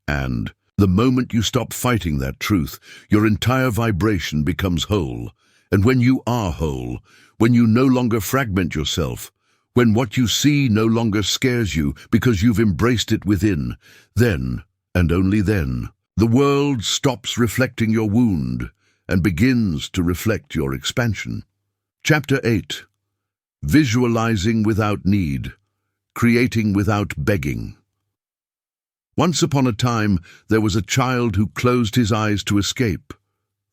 And the moment you stop fighting that truth, your entire vibration becomes whole. And when you are whole, when you no longer fragment yourself, when what you see no longer scares you because you've embraced it within, then, and only then, the world stops reflecting your wound and begins to reflect your expansion. Chapter 8. Visualizing without need. Creating without begging. Once upon a time, there was a child who closed his eyes to escape,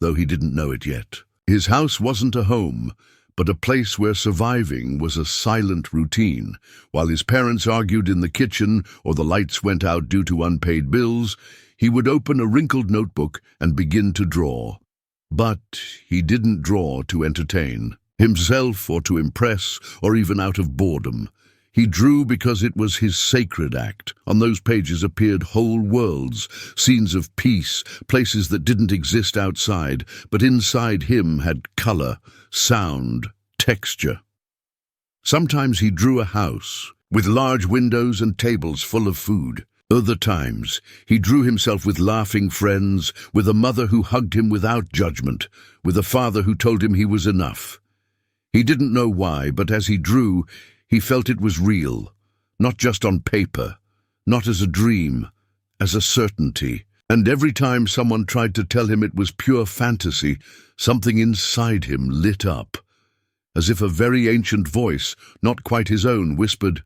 though he didn't know it yet. His house wasn't a home, but a place where surviving was a silent routine. While his parents argued in the kitchen or the lights went out due to unpaid bills, he would open a wrinkled notebook and begin to draw. But he didn't draw to entertain himself or to impress or even out of boredom. He drew because it was his sacred act. On those pages appeared whole worlds, scenes of peace, places that didn't exist outside, but inside him had color, sound, texture. Sometimes he drew a house, with large windows and tables full of food. Other times, he drew himself with laughing friends, with a mother who hugged him without judgment, with a father who told him he was enough. He didn't know why, but as he drew, he felt it was real, not just on paper, not as a dream, as a certainty. And every time someone tried to tell him it was pure fantasy, something inside him lit up, as if a very ancient voice, not quite his own, whispered,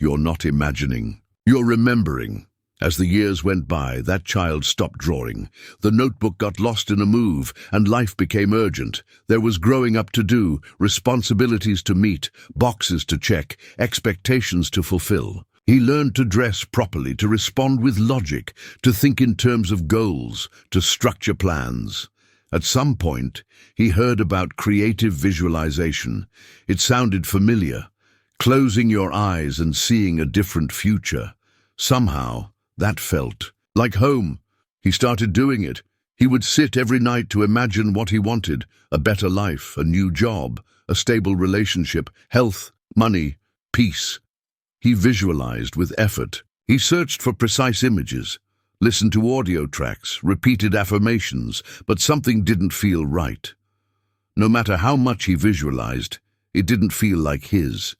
"You're not imagining, you're remembering." As the years went by, that child stopped drawing. The notebook got lost in a move, and life became urgent. There was growing up to do, responsibilities to meet, boxes to check, expectations to fulfill. He learned to dress properly, to respond with logic, to think in terms of goals, to structure plans. At some point, he heard about creative visualization. It sounded familiar, closing your eyes and seeing a different future. Somehow, that felt like home. He started doing it. He would sit every night to imagine what he wanted: a better life, a new job, a stable relationship, health, money, peace. He visualized with effort. He searched for precise images, listened to audio tracks, repeated affirmations, but something didn't feel right. No matter how much he visualized, it didn't feel like his.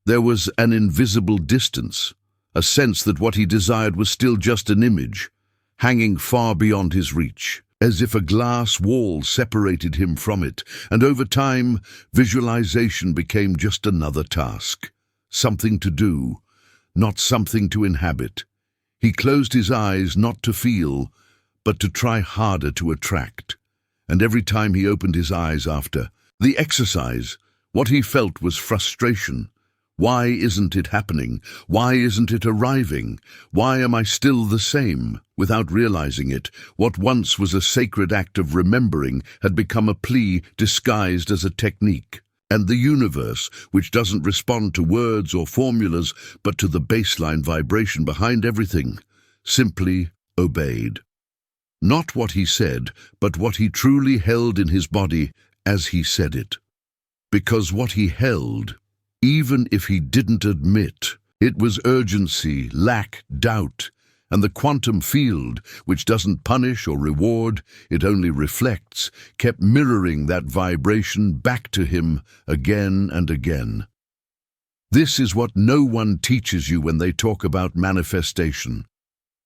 There was an invisible distance, a sense that what he desired was still just an image, hanging far beyond his reach, as if a glass wall separated him from it, and over time, visualization became just another task, something to do, not something to inhabit. He closed his eyes not to feel, but to try harder to attract. And every time he opened his eyes after the exercise, what he felt was frustration. Why isn't it happening? Why isn't it arriving? Why am I still the same? Without realizing it, what once was a sacred act of remembering had become a plea disguised as a technique. And the universe, which doesn't respond to words or formulas, but to the baseline vibration behind everything, simply obeyed. Not what he said, but what he truly held in his body as he said it. Because what he held, even if he didn't admit, it was urgency, lack, doubt, and the quantum field, which doesn't punish or reward, it only reflects, kept mirroring that vibration back to him again and again. This is what no one teaches you when they talk about manifestation.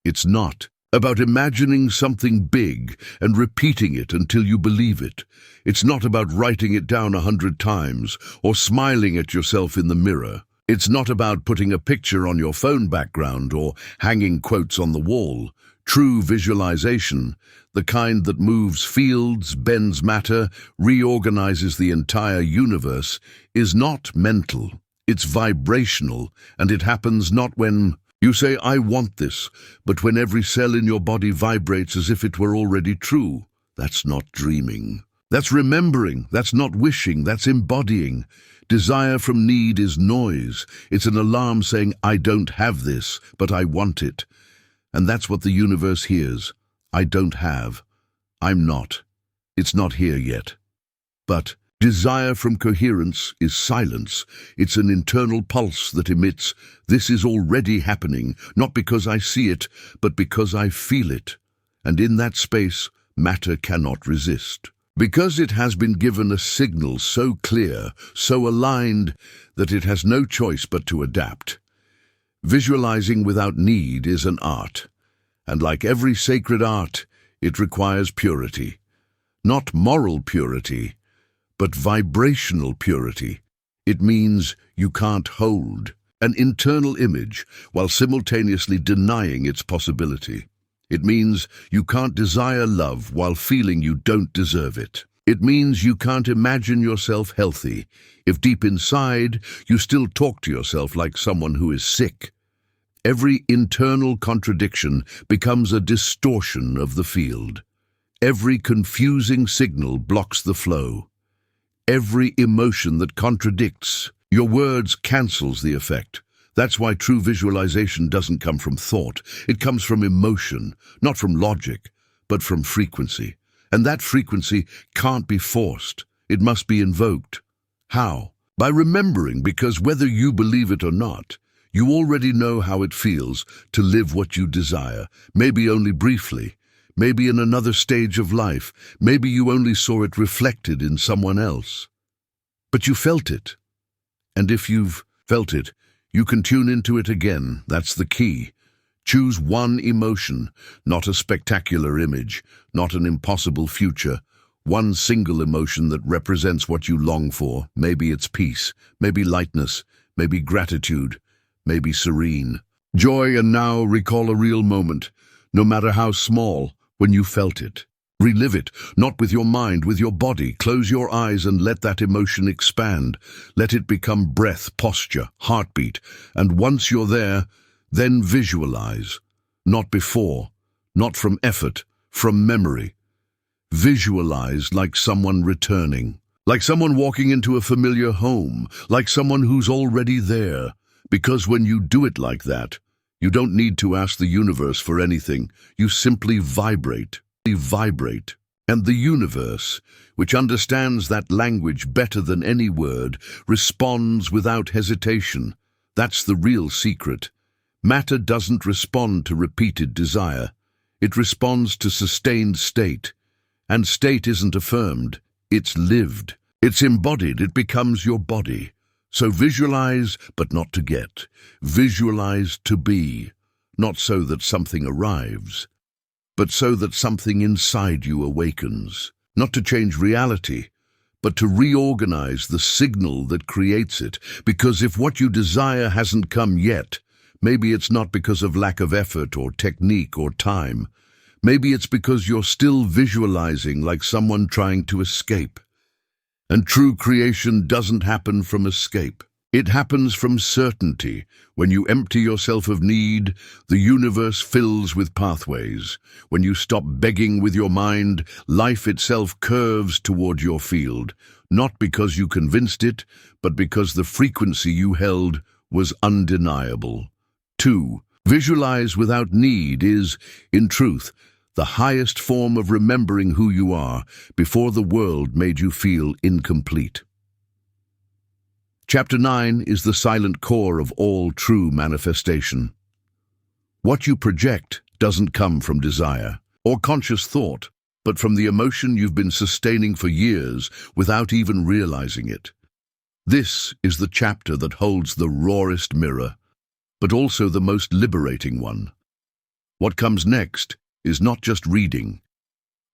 It's not about imagining something big and repeating it until you believe it. It's not about writing it down 100 times or smiling at yourself in the mirror. It's not about putting a picture on your phone background or hanging quotes on the wall. True visualization, the kind that moves fields, bends matter, reorganizes the entire universe, is not mental. It's vibrational, and it happens not when you say, "I want this," but when every cell in your body vibrates as if it were already true. That's not dreaming. That's remembering. That's not wishing. That's embodying. Desire from need is noise. It's an alarm saying, "I don't have this, but I want it." And that's what the universe hears. I don't have. I'm not. It's not here yet. But desire from coherence is silence. It's an internal pulse that emits, "This is already happening, not because I see it, but because I feel it." And in that space, matter cannot resist. Because it has been given a signal so clear, so aligned, that it has no choice but to adapt. Visualizing without need is an art, and like every sacred art, it requires purity. Not moral purity, but vibrational purity. It means you can't hold an internal image while simultaneously denying its possibility. It means you can't desire love while feeling you don't deserve it. It means you can't imagine yourself healthy if deep inside you still talk to yourself like someone who is sick. Every internal contradiction becomes a distortion of the field. Every confusing signal blocks the flow. Every emotion that contradicts your words cancels the effect. That's why true visualization doesn't come from thought. It comes from emotion, not from logic, but from frequency. And that frequency can't be forced. It must be invoked. How? By remembering, because whether you believe it or not, you already know how it feels to live what you desire, maybe only briefly, maybe in another stage of life, maybe you only saw it reflected in someone else. But you felt it. And if you've felt it, you can tune into it again. That's the key. Choose one emotion, not a spectacular image, not an impossible future. One single emotion that represents what you long for. Maybe it's peace, maybe lightness, maybe gratitude, maybe serene. Joy, and now recall a real moment, no matter how small, when you felt it. Relive it, not with your mind, with your body. Close your eyes and let that emotion expand. Let it become breath, posture, heartbeat. And once you're there, then visualize. Not before, not from effort, from memory. Visualize like someone returning, like someone walking into a familiar home, like someone who's already there. Because when you do it like that, you don't need to ask the universe for anything. You simply vibrate. And the universe, which understands that language better than any word, responds without hesitation. That's the real secret. Matter doesn't respond to repeated desire. It responds to sustained state. And state isn't affirmed, it's lived. It's embodied, it becomes your body. So visualize, but not to get. Visualize to be, not so that something arrives, but so that something inside you awakens. Not to change reality, but to reorganize the signal that creates it. Because if what you desire hasn't come yet, maybe it's not because of lack of effort or technique or time. Maybe it's because you're still visualizing like someone trying to escape. And true creation doesn't happen from escape. It happens from certainty. When you empty yourself of need, the universe fills with pathways. When you stop begging with your mind, life itself curves toward your field, not because you convinced it, but because the frequency you held was undeniable. 2. Visualize without need is, in truth, the highest form of remembering who you are before the world made you feel incomplete. Chapter 9 is the silent core of all true manifestation. What you project doesn't come from desire or conscious thought, but from the emotion you've been sustaining for years without even realizing it. This is the chapter that holds the rawest mirror, but also the most liberating one. What comes next is not just reading,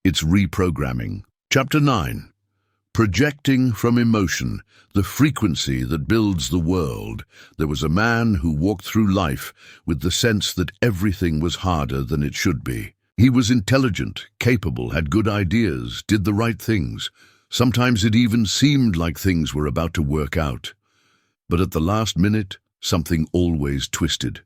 it's reprogramming. Chapter 9. Projecting from emotion, the frequency that builds the world, there was a man who walked through life with the sense that everything was harder than it should be. He was intelligent, capable, had good ideas, did the right things. Sometimes it even seemed like things were about to work out. But at the last minute, something always twisted.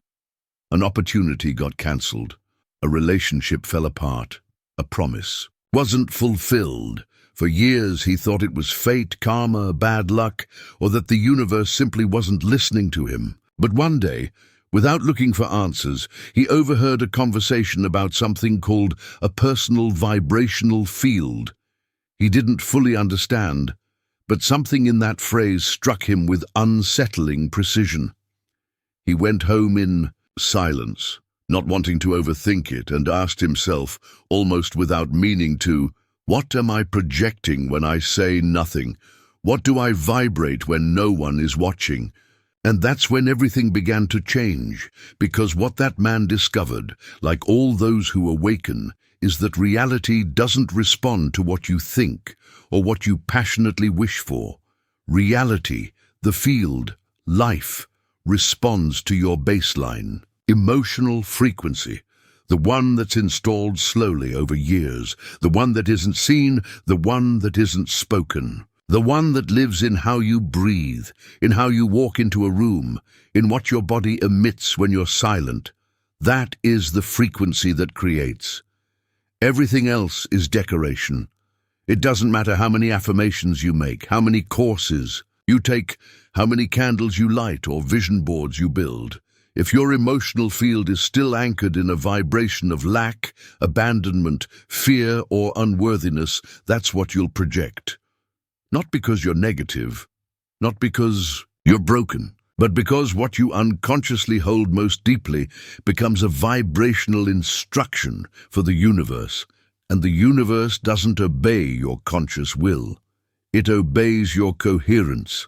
An opportunity got cancelled. A relationship fell apart. A promise wasn't fulfilled. For years he thought it was fate, karma, bad luck, or that the universe simply wasn't listening to him. But one day, without looking for answers, he overheard a conversation about something called a personal vibrational field. He didn't fully understand, but something in that phrase struck him with unsettling precision. He went home in silence, not wanting to overthink it, and asked himself, almost without meaning to, what am I projecting when I say nothing? What do I vibrate when no one is watching? And that's when everything began to change, because what that man discovered, like all those who awaken, is that reality doesn't respond to what you think or what you passionately wish for. Reality, the field, life, responds to your baseline, emotional frequency. The one that's installed slowly over years, the one that isn't seen, the one that isn't spoken, the one that lives in how you breathe, in how you walk into a room, in what your body emits when you're silent. That is the frequency that creates. Everything else is decoration. It doesn't matter how many affirmations you make, how many courses you take, how many candles you light or vision boards you build. If your emotional field is still anchored in a vibration of lack, abandonment, fear, or unworthiness, that's what you'll project. Not because you're negative, not because you're broken, but because what you unconsciously hold most deeply becomes a vibrational instruction for the universe. And the universe doesn't obey your conscious will. It obeys your coherence.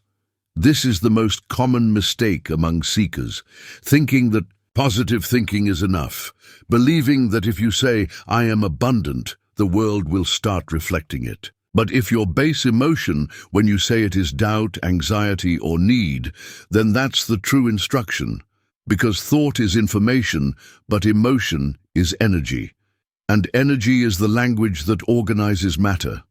This is the most common mistake among seekers, thinking that positive thinking is enough, believing that if you say, I am abundant, the world will start reflecting it. But if your base emotion, when you say it is doubt, anxiety, or need, then that's the true instruction, because thought is information, but emotion is energy. And energy is the language that organizes matter.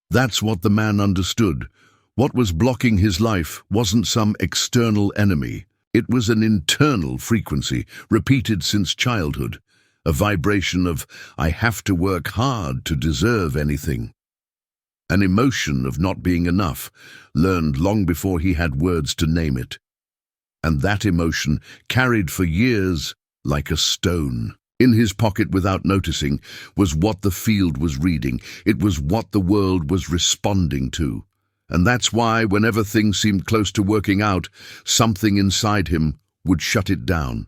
That's what the man understood. What was blocking his life wasn't some external enemy. It was an internal frequency, repeated since childhood, a vibration of, I have to work hard to deserve anything. An emotion of not being enough, learned long before he had words to name it. And that emotion, carried for years like a stone, in his pocket without noticing, was what the field was reading. It was what the world was responding to. And that's why, whenever things seemed close to working out, something inside him would shut it down,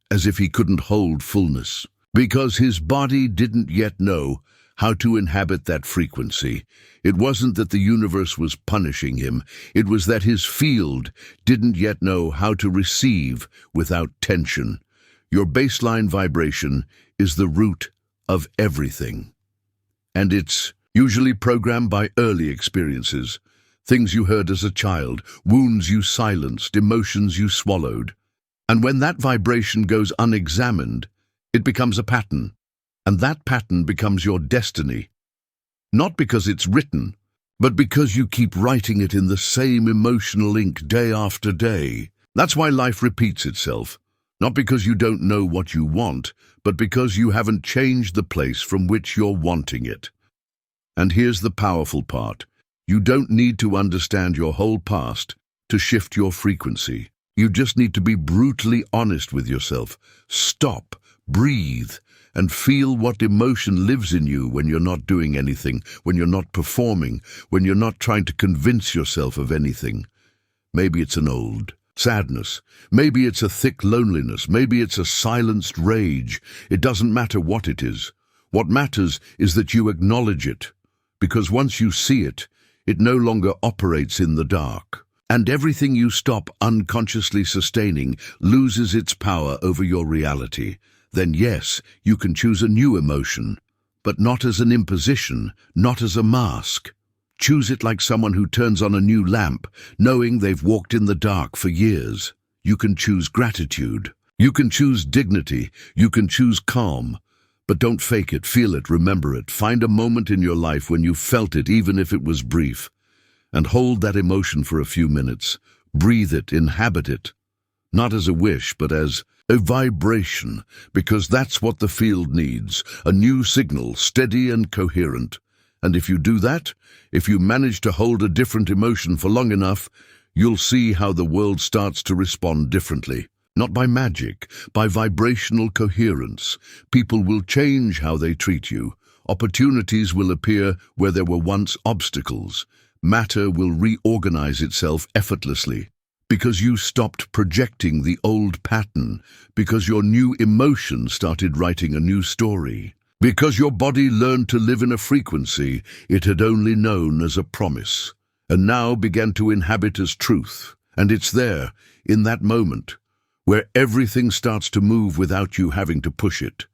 as if he couldn't hold fullness. Because his body didn't yet know how to inhabit that frequency. It wasn't that the universe was punishing him. It was that his field didn't yet know how to receive without tension. Your baseline vibration is the root of everything. And it's usually programmed by early experiences. Things you heard as a child, wounds you silenced, emotions you swallowed. And when that vibration goes unexamined, it becomes a pattern. And that pattern becomes your destiny. Not because it's written, but because you keep writing it in the same emotional ink day after day. That's why life repeats itself. Not because you don't know what you want, but because you haven't changed the place from which you're wanting it. And here's the powerful part. You don't need to understand your whole past to shift your frequency. You just need to be brutally honest with yourself. Stop, breathe, and feel what emotion lives in you when you're not doing anything, when you're not performing, when you're not trying to convince yourself of anything. Maybe it's an old sadness. Maybe it's a thick loneliness. Maybe it's a silenced rage. It doesn't matter what it is. What matters is that you acknowledge it, because once you see it, it no longer operates in the dark. And everything you stop unconsciously sustaining loses its power over your reality. Then yes, you can choose a new emotion, but not as an imposition, not as a mask. Choose it like someone who turns on a new lamp, knowing they've walked in the dark for years. You can choose gratitude. You can choose dignity. You can choose calm. But don't fake it, feel it, remember it. Find a moment in your life when you felt it, even if it was brief. And hold that emotion for a few minutes. Breathe it, inhabit it. Not as a wish, but as a vibration, because that's what the field needs. A new signal, steady and coherent. And if you do that, if you manage to hold a different emotion for long enough, you'll see how the world starts to respond differently. Not by magic, by vibrational coherence. People will change how they treat you. Opportunities will appear where there were once obstacles. Matter will reorganize itself effortlessly. Because you stopped projecting the old pattern. Because your new emotion started writing a new story. Because your body learned to live in a frequency it had only known as a promise, and now began to inhabit as truth. And it's there, in that moment, where everything starts to move without you having to push it.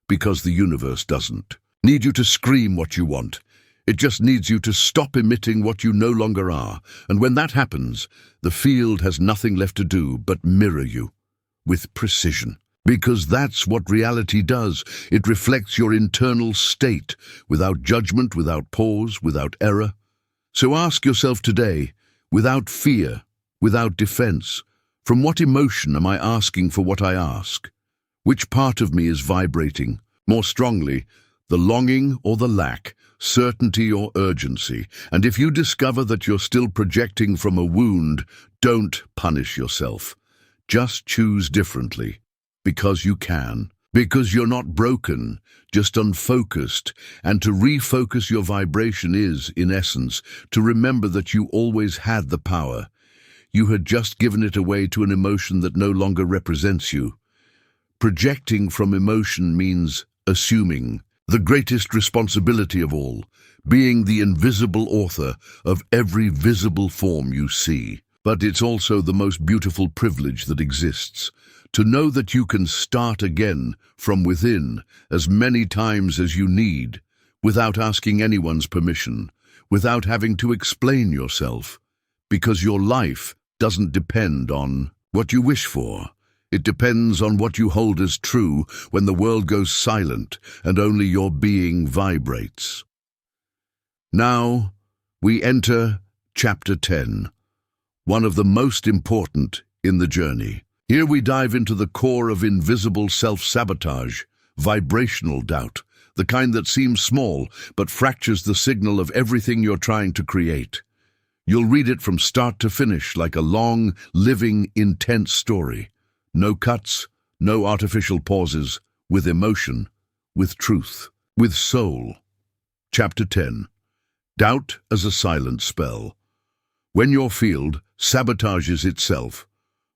Because the universe doesn't need you to scream what you want. It just needs you to stop emitting what you no longer are. And when that happens, the field has nothing left to do but mirror you with precision. Because that's what reality does. It reflects your internal state, without judgment, without pause, without error. So ask yourself today, without fear, without defense, from what emotion am I asking for what I ask? Which part of me is vibrating more strongly, the longing or the lack, certainty or urgency? And if you discover that you're still projecting from a wound, don't punish yourself. Just choose differently. Because you can. Because you're not broken, just unfocused. And to refocus your vibration is, in essence, to remember that you always had the power. You had just given it away to an emotion that no longer represents you. Projecting from emotion means assuming the greatest responsibility of all, being the invisible author of every visible form you see. But it's also the most beautiful privilege that exists. To know that you can start again from within as many times as you need, without asking anyone's permission, without having to explain yourself, because your life doesn't depend on what you wish for. It depends on what you hold as true when the world goes silent and only your being vibrates. Now we enter Chapter 10, one of the most important in the journey. Here we dive into the core of invisible self-sabotage, vibrational doubt, the kind that seems small but fractures the signal of everything you're trying to create. You'll read it from start to finish like a long, living, intense story. No cuts, no artificial pauses, with emotion, with truth, with soul. Chapter 10. Doubt as a silent spell. When your field sabotages itself,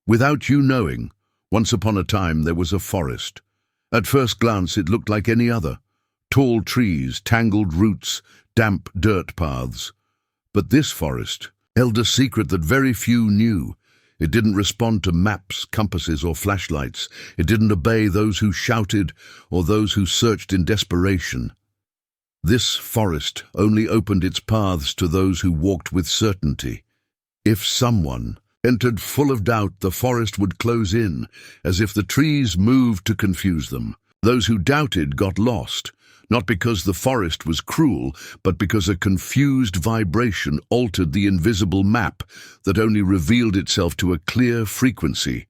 without you knowing, once upon a time there was a forest. At first glance it looked like any other. Tall trees, tangled roots, damp dirt paths. But this forest held a secret that very few knew. It didn't respond to maps, compasses, or flashlights. It didn't obey those who shouted or those who searched in desperation. This forest only opened its paths to those who walked with certainty. If someone entered full of doubt, the forest would close in, as if the trees moved to confuse them. Those who doubted got lost, not because the forest was cruel, but because a confused vibration altered the invisible map that only revealed itself to a clear frequency.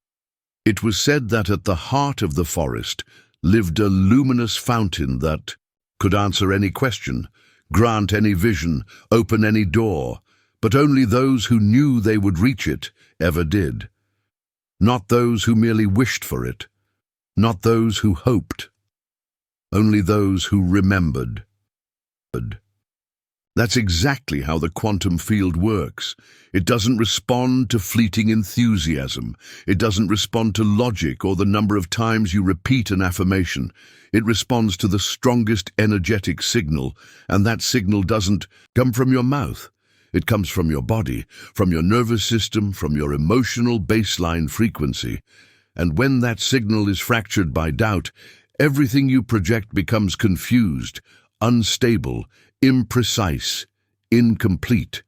It was said that at the heart of the forest lived a luminous fountain that could answer any question, grant any vision, open any door, but only those who knew they would reach it ever did. Not those who merely wished for it, not those who hoped, only those who remembered. That's exactly how the quantum field works. It doesn't respond to fleeting enthusiasm. It doesn't respond to logic or the number of times you repeat an affirmation. It responds to the strongest energetic signal, and that signal doesn't come from your mouth. It comes from your body, from your nervous system, from your emotional baseline frequency. And when that signal is fractured by doubt, everything you project becomes confused, unstable, imprecise, incomplete,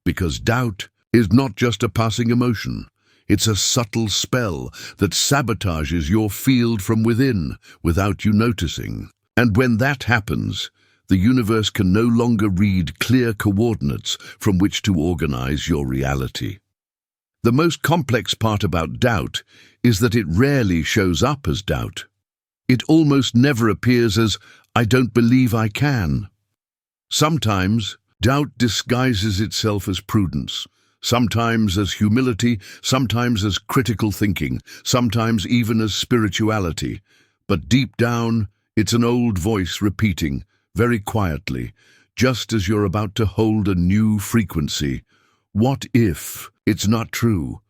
because doubt is not just a passing emotion. It's a subtle spell that sabotages your field from within without you noticing. And when that happens, the universe can no longer read clear coordinates from which to organize your reality. The most complex part about doubt is that it rarely shows up as doubt. It almost never appears as, "I don't believe I can." Sometimes, doubt disguises itself as prudence, sometimes as humility, sometimes as critical thinking, sometimes even as spirituality. But deep down, it's an old voice repeating, very quietly, just as you're about to hold a new frequency. What if it's not true?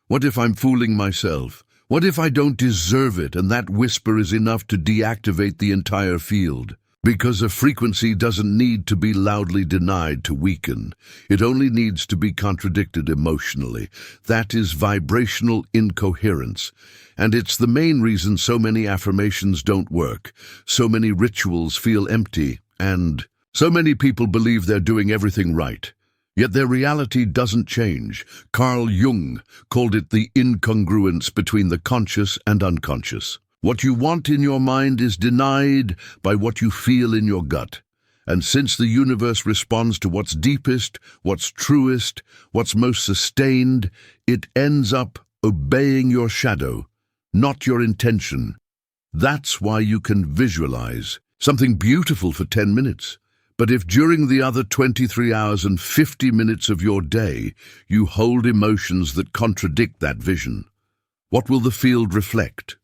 What if I'm fooling myself? What if I don't deserve it, and that whisper is enough to deactivate the entire field? Because a frequency doesn't need to be loudly denied to weaken. It only needs to be contradicted emotionally. That is vibrational incoherence. And it's the main reason so many affirmations don't work, so many rituals feel empty, and so many people believe they're doing everything right. Yet their reality doesn't change. Carl Jung called it the incongruence between the conscious and unconscious. What you want in your mind is denied by what you feel in your gut. And since the universe responds to what's deepest, what's truest, what's most sustained, it ends up obeying your shadow, not your intention. That's why you can visualize something beautiful for 10 minutes. But if during the other 23 hours and 50 minutes of your day you hold emotions that contradict that vision, what will the field reflect?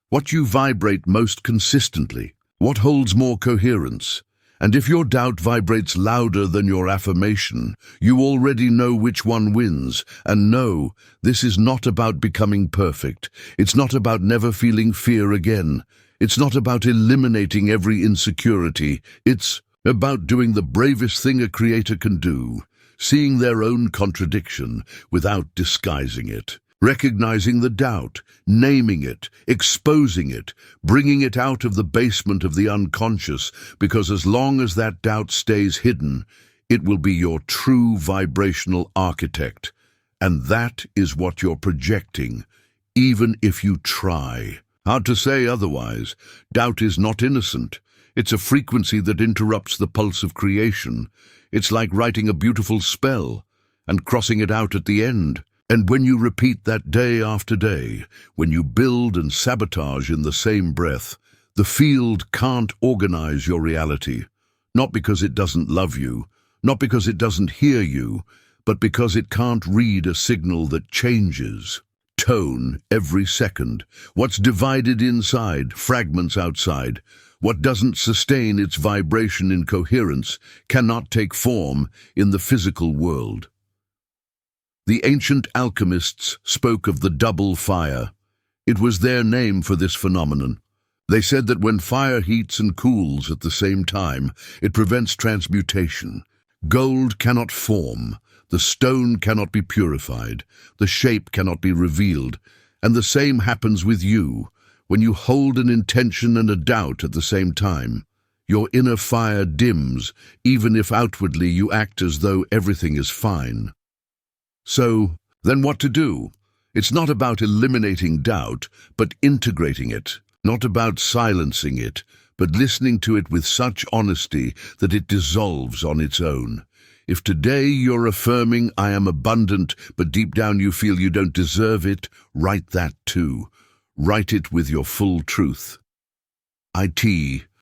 What you vibrate most consistently? What holds more coherence? And if your doubt vibrates louder than your affirmation, you already know which one wins. And no, this is not about becoming perfect. It's not about never feeling fear again. It's not about eliminating every insecurity. It's about doing the bravest thing a creator can do, seeing their own contradiction without disguising it. Recognizing the doubt, naming it, exposing it, bringing it out of the basement of the unconscious, because as long as that doubt stays hidden, it will be your true vibrational architect. And that is what you're projecting, even if you try. Hard to say otherwise. Doubt is not innocent. It's a frequency that interrupts the pulse of creation. It's like writing a beautiful spell and crossing it out at the end. And when you repeat that day after day, when you build and sabotage in the same breath, the field can't organize your reality. Not because it doesn't love you, not because it doesn't hear you, but because it can't read a signal that changes tone every second. What's divided inside, fragments outside. What doesn't sustain its vibration in coherence cannot take form in the physical world. The ancient alchemists spoke of the double fire. It was their name for this phenomenon. They said that when fire heats and cools at the same time, it prevents transmutation. Gold cannot form, the stone cannot be purified, the shape cannot be revealed, and the same happens with you when you hold an intention and a doubt at the same time. Your inner fire dims, even if outwardly you act as though everything is fine. So, then what to do? It's not about eliminating doubt, but integrating it. Not about silencing it, but listening to it with such honesty that it dissolves on its own. If today you're affirming, "I am abundant," but deep down you feel you don't deserve it, write that too. Write it with your full truth. I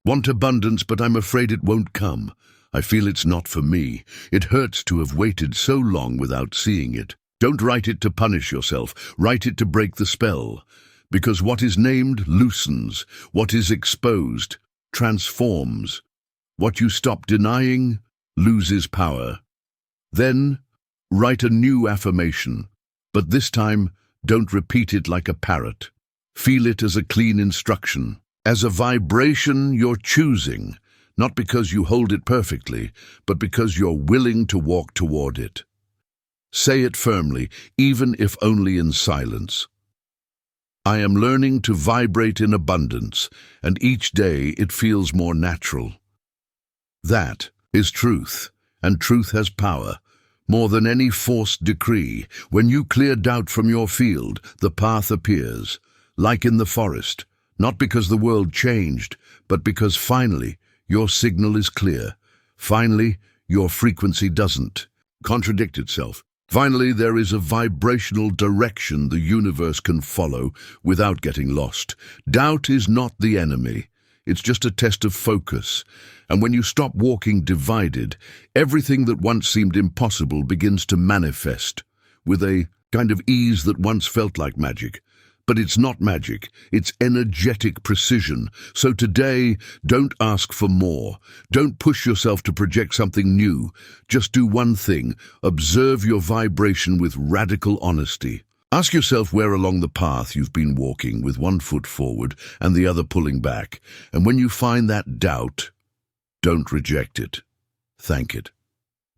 want abundance, but I'm afraid it won't come. I feel it's not for me. It hurts to have waited so long without seeing it. Don't write it to punish yourself. Write it to break the spell. Because what is named loosens. What is exposed transforms. What you stop denying loses power. Then write a new affirmation. But this time, don't repeat it like a parrot. Feel it as a clean instruction, as a vibration you're choosing. Not because you hold it perfectly, but because you're willing to walk toward it. Say it firmly, even if only in silence. I am learning to vibrate in abundance, and each day it feels more natural. That is truth. And truth has power, more than any forced decree. When you clear doubt from your field, the path appears, like in the forest, not because the world changed, but because finally your signal is clear. Finally, your frequency doesn't contradict itself. Finally, there is a vibrational direction the universe can follow without getting lost. Doubt is not the enemy. It's just a test of focus. And when you stop walking divided, everything that once seemed impossible begins to manifest with a kind of ease that once felt like magic. But it's not magic, it's energetic precision. So today, don't ask for more. Don't push yourself to project something new. Just do one thing: observe your vibration with radical honesty. Ask yourself where along the path you've been walking with one foot forward and the other pulling back. And when you find that doubt, don't reject it. Thank it.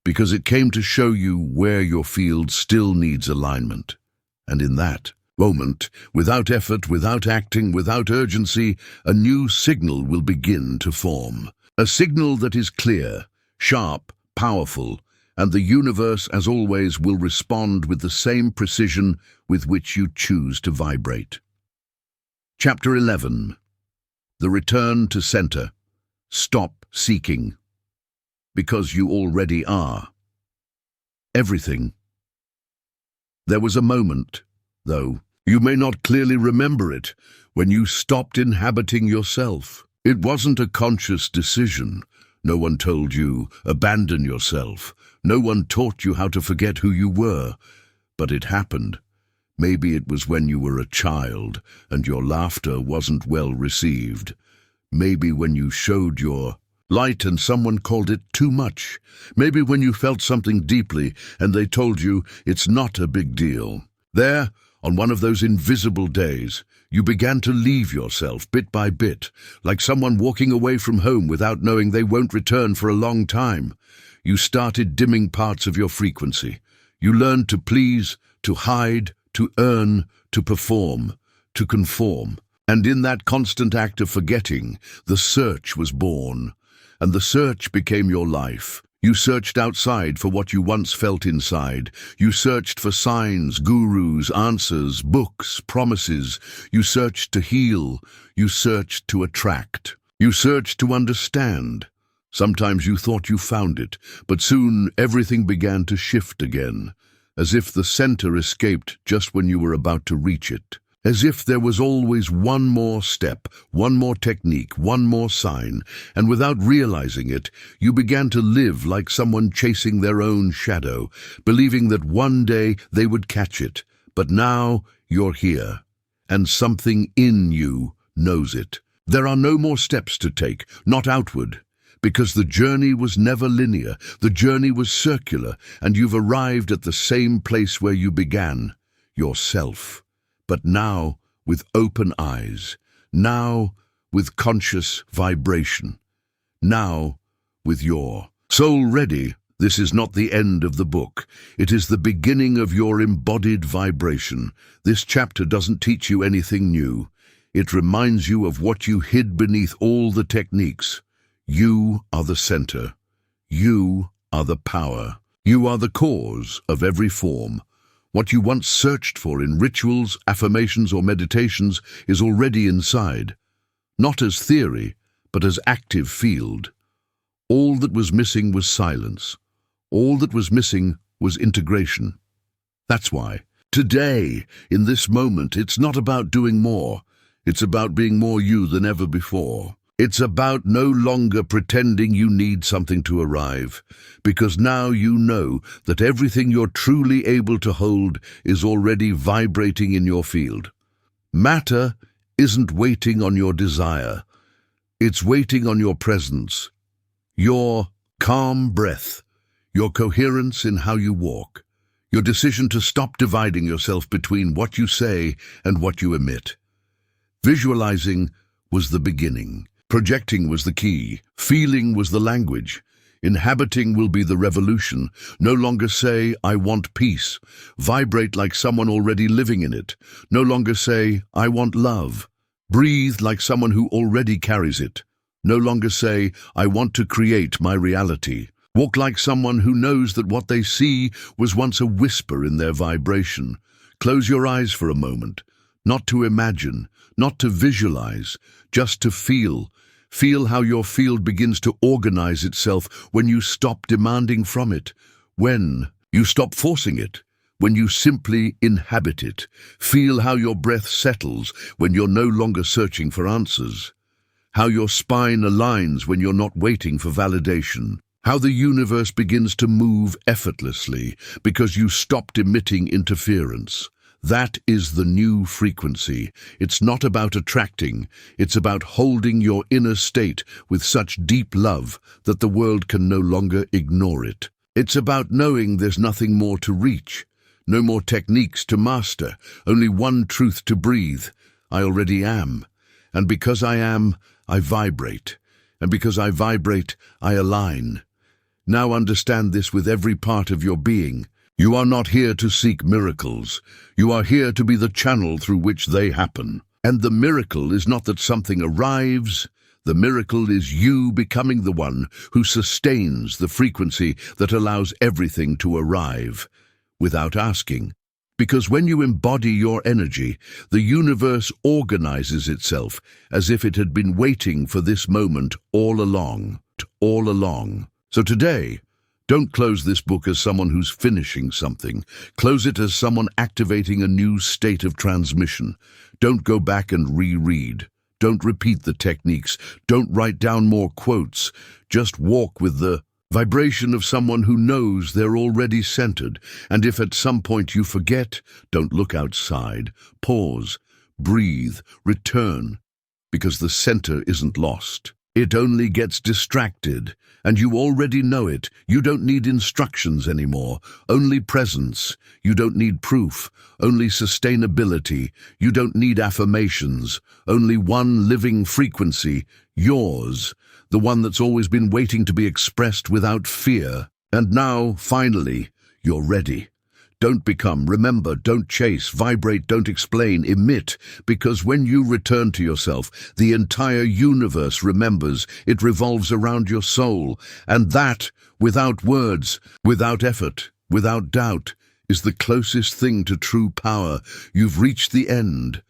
Because it came to show you where your field still needs alignment. And in that moment, without effort, without acting, without urgency, a new signal will begin to form. A signal that is clear, sharp, powerful, and the universe, as always, will respond with the same precision with which you choose to vibrate. Chapter 11. The Return to Center. Stop seeking. Because you already are. Everything. There was a moment, though, you may not clearly remember it, when you stopped inhabiting yourself. It wasn't a conscious decision. No one told you, abandon yourself. No one taught you how to forget who you were. But it happened. Maybe it was when you were a child and your laughter wasn't well received. Maybe when you showed your light and someone called it too much. Maybe when you felt something deeply and they told you it's not a big deal. There, on one of those invisible days, you began to leave yourself bit by bit, like someone walking away from home without knowing they won't return for a long time. You started dimming parts of your frequency. You learned to please, to hide, to earn, to perform, to conform. And in that constant act of forgetting, the search was born. And the search became your life. You searched outside for what you once felt inside. You searched for signs, gurus, answers, books, promises. You searched to heal. You searched to attract. You searched to understand. Sometimes you thought you found it, but soon everything began to shift again, as if the center escaped just when you were about to reach it. As if there was always one more step, one more technique, one more sign, and without realizing it, you began to live like someone chasing their own shadow, believing that one day they would catch it. But now you're here, and something in you knows it. There are no more steps to take, not outward, because the journey was never linear, the journey was circular, and you've arrived at the same place where you began, yourself. But now with open eyes, now with conscious vibration, now with your soul ready. This is not the end of the book. It is the beginning of your embodied vibration. This chapter doesn't teach you anything new. It reminds you of what you hid beneath all the techniques. You are the center. You are the power. You are the cause of every form. What you once searched for in rituals, affirmations, or meditations is already inside, not as theory, but as active field. All that was missing was silence. All that was missing was integration. That's why, today, in this moment, it's not about doing more. It's about being more you than ever before. It's about no longer pretending you need something to arrive, because now you know that everything you're truly able to hold is already vibrating in your field. Matter isn't waiting on your desire. It's waiting on your presence, your calm breath, your coherence in how you walk, your decision to stop dividing yourself between what you say and what you emit. Visualizing was the beginning. Projecting was the key. Feeling was the language. Inhabiting will be the revolution. No longer say, I want peace. Vibrate like someone already living in it. No longer say, I want love. Breathe like someone who already carries it. No longer say, I want to create my reality. Walk like someone who knows that what they see was once a whisper in their vibration. Close your eyes for a moment, not to imagine, not to visualize, just to feel. Feel how your field begins to organize itself when you stop demanding from it, when you stop forcing it, when you simply inhabit it. Feel how your breath settles when you're no longer searching for answers, how your spine aligns when you're not waiting for validation. How the universe begins to move effortlessly because you stopped emitting interference. That is the new frequency. It's not about attracting, it's about holding your inner state with such deep love that the world can no longer ignore it. It's about knowing there's nothing more to reach, no more techniques to master, only one truth to breathe. I already am. And because I am, I vibrate. And because I vibrate, I align. Now understand this with every part of your being. You are not here to seek miracles. You are here to be the channel through which they happen. And the miracle is not that something arrives. The miracle is you becoming the one who sustains the frequency that allows everything to arrive without asking. Because when you embody your energy, the universe organizes itself as if it had been waiting for this moment all along. So today, don't close this book as someone who's finishing something. Close it as someone activating a new state of transmission. Don't go back and reread. Don't repeat the techniques. Don't write down more quotes. Just walk with the vibration of someone who knows they're already centered. And if at some point you forget, don't look outside. Pause, breathe, return, because the center isn't lost. It only gets distracted, and you already know it. You don't need instructions anymore, only presence. You don't need proof, only sustainability. You don't need affirmations, only one living frequency, yours, the one that's always been waiting to be expressed without fear. And now, finally, you're ready. Don't become, remember, don't chase, vibrate, don't explain, emit, because when you return to yourself, the entire universe remembers. It revolves around your soul, and that, without words, without effort, without doubt, is the closest thing to true power. You've reached the end,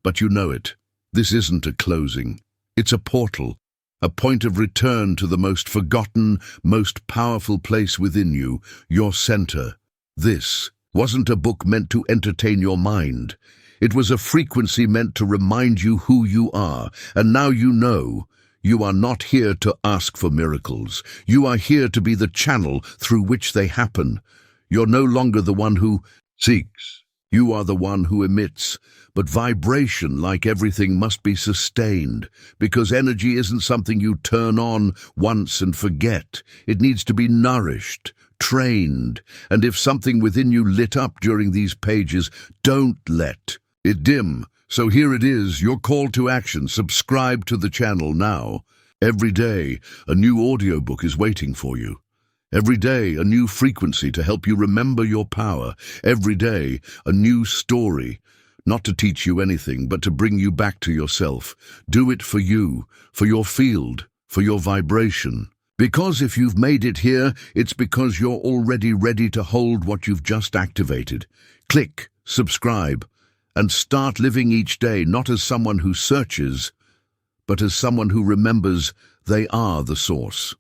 but you know it. This isn't a closing. It's a portal, a point of return to the most forgotten, most powerful place within you, your center. This wasn't a book meant to entertain your mind. It was a frequency meant to remind you who you are. And now you know, you are not here to ask for miracles. You are here to be the channel through which they happen. You're no longer the one who seeks. You are the one who emits. But vibration, like everything, must be sustained, because energy isn't something you turn on once and forget. It needs to be nourished, trained, and if something within you lit up during these pages, don't let it dim. So here it is, your call to action. Subscribe to the channel now. Every day, a new audiobook is waiting for you. Every day, a new frequency to help you remember your power. Every day, a new story, not to teach you anything, but to bring you back to yourself. Do it for you, for your field, for your vibration. Because if you've made it here, it's because you're already ready to hold what you've just activated. Click, subscribe, and start living each day not as someone who searches, but as someone who remembers they are the source.